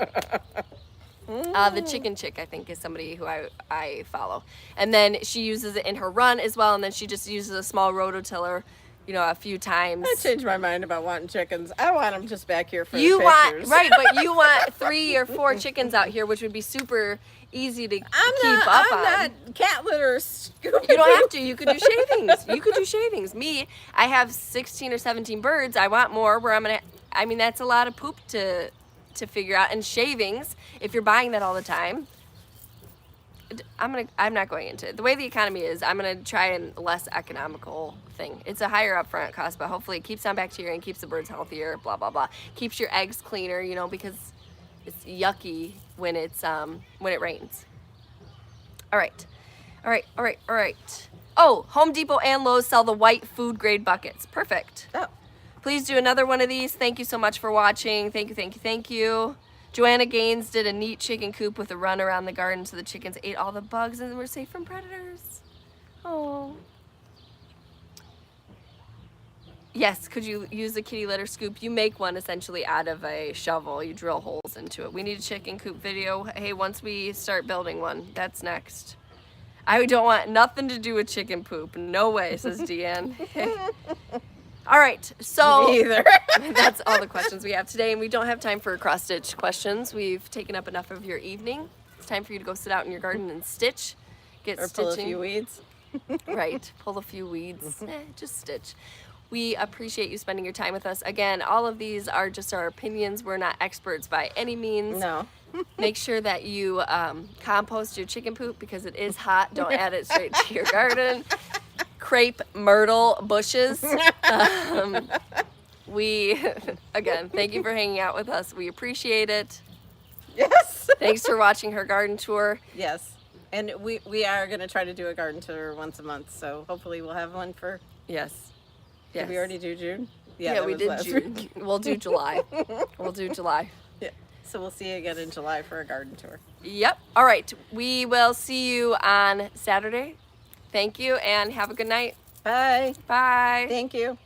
The chicken chick, I think, is somebody who I follow. And then she uses it in her run as well, and then she just uses a small rototiller, you know, a few times. I changed my mind about wanting chickens. I want them just back here for You the want, pictures. right, but you want 3 or 4 chickens out here, which would be super easy to keep up on. I'm not cat litter scooping. You don't have to. You could do shavings. You could do shavings. Me, I have 16 or 17 birds. I want more. Where I'm gonna. I mean, that's a lot of poop to figure out. And shavings, if you're buying that all the time, I'm not going into it. The way the economy is, I'm gonna try a less economical thing. It's a higher upfront cost, but hopefully it keeps down bacteria and keeps the birds healthier. Blah blah blah. Keeps your eggs cleaner. You know, because it's yucky when it's when it rains. All right. Oh, Home Depot and Lowe's sell the white food grade buckets. Perfect. Oh, Please do another one of these. Thank you so much for watching. Thank you. Joanna Gaines did a neat chicken coop with a run around the garden so the chickens ate all the bugs and were safe from predators. Oh. Yes, could you use a kitty litter scoop? You make one essentially out of a shovel. You drill holes into it. We need a chicken coop video. Hey, once we start building one, that's next. I don't want nothing to do with chicken poop. No way, says Deanne. All right, so me either. that's all the questions we have today, and we don't have time for cross-stitch questions. We've taken up enough of your evening. It's time for you to go sit out in your garden and stitch. Get Or stitching. pull a few weeds. Right, pull a few weeds. Just stitch. We appreciate you spending your time with us. Again, all of these are just our opinions. We're not experts by any means. No. Make sure that you compost your chicken poop because it is hot. Don't add it straight to your garden. Crepe myrtle bushes. Again, thank you for hanging out with us. We appreciate it. Yes. Thanks for watching her garden tour. Yes. And we are going to try to do a garden tour once a month, so hopefully we'll have one for... Yes. Did we already do June? Yeah, that we was did last June. week. We'll do July. We'll do July. Yeah. So we'll see you again in July for a garden tour. Yep. All right. We will see you on Saturday. Thank you and have a good night. Bye. Bye. Thank you.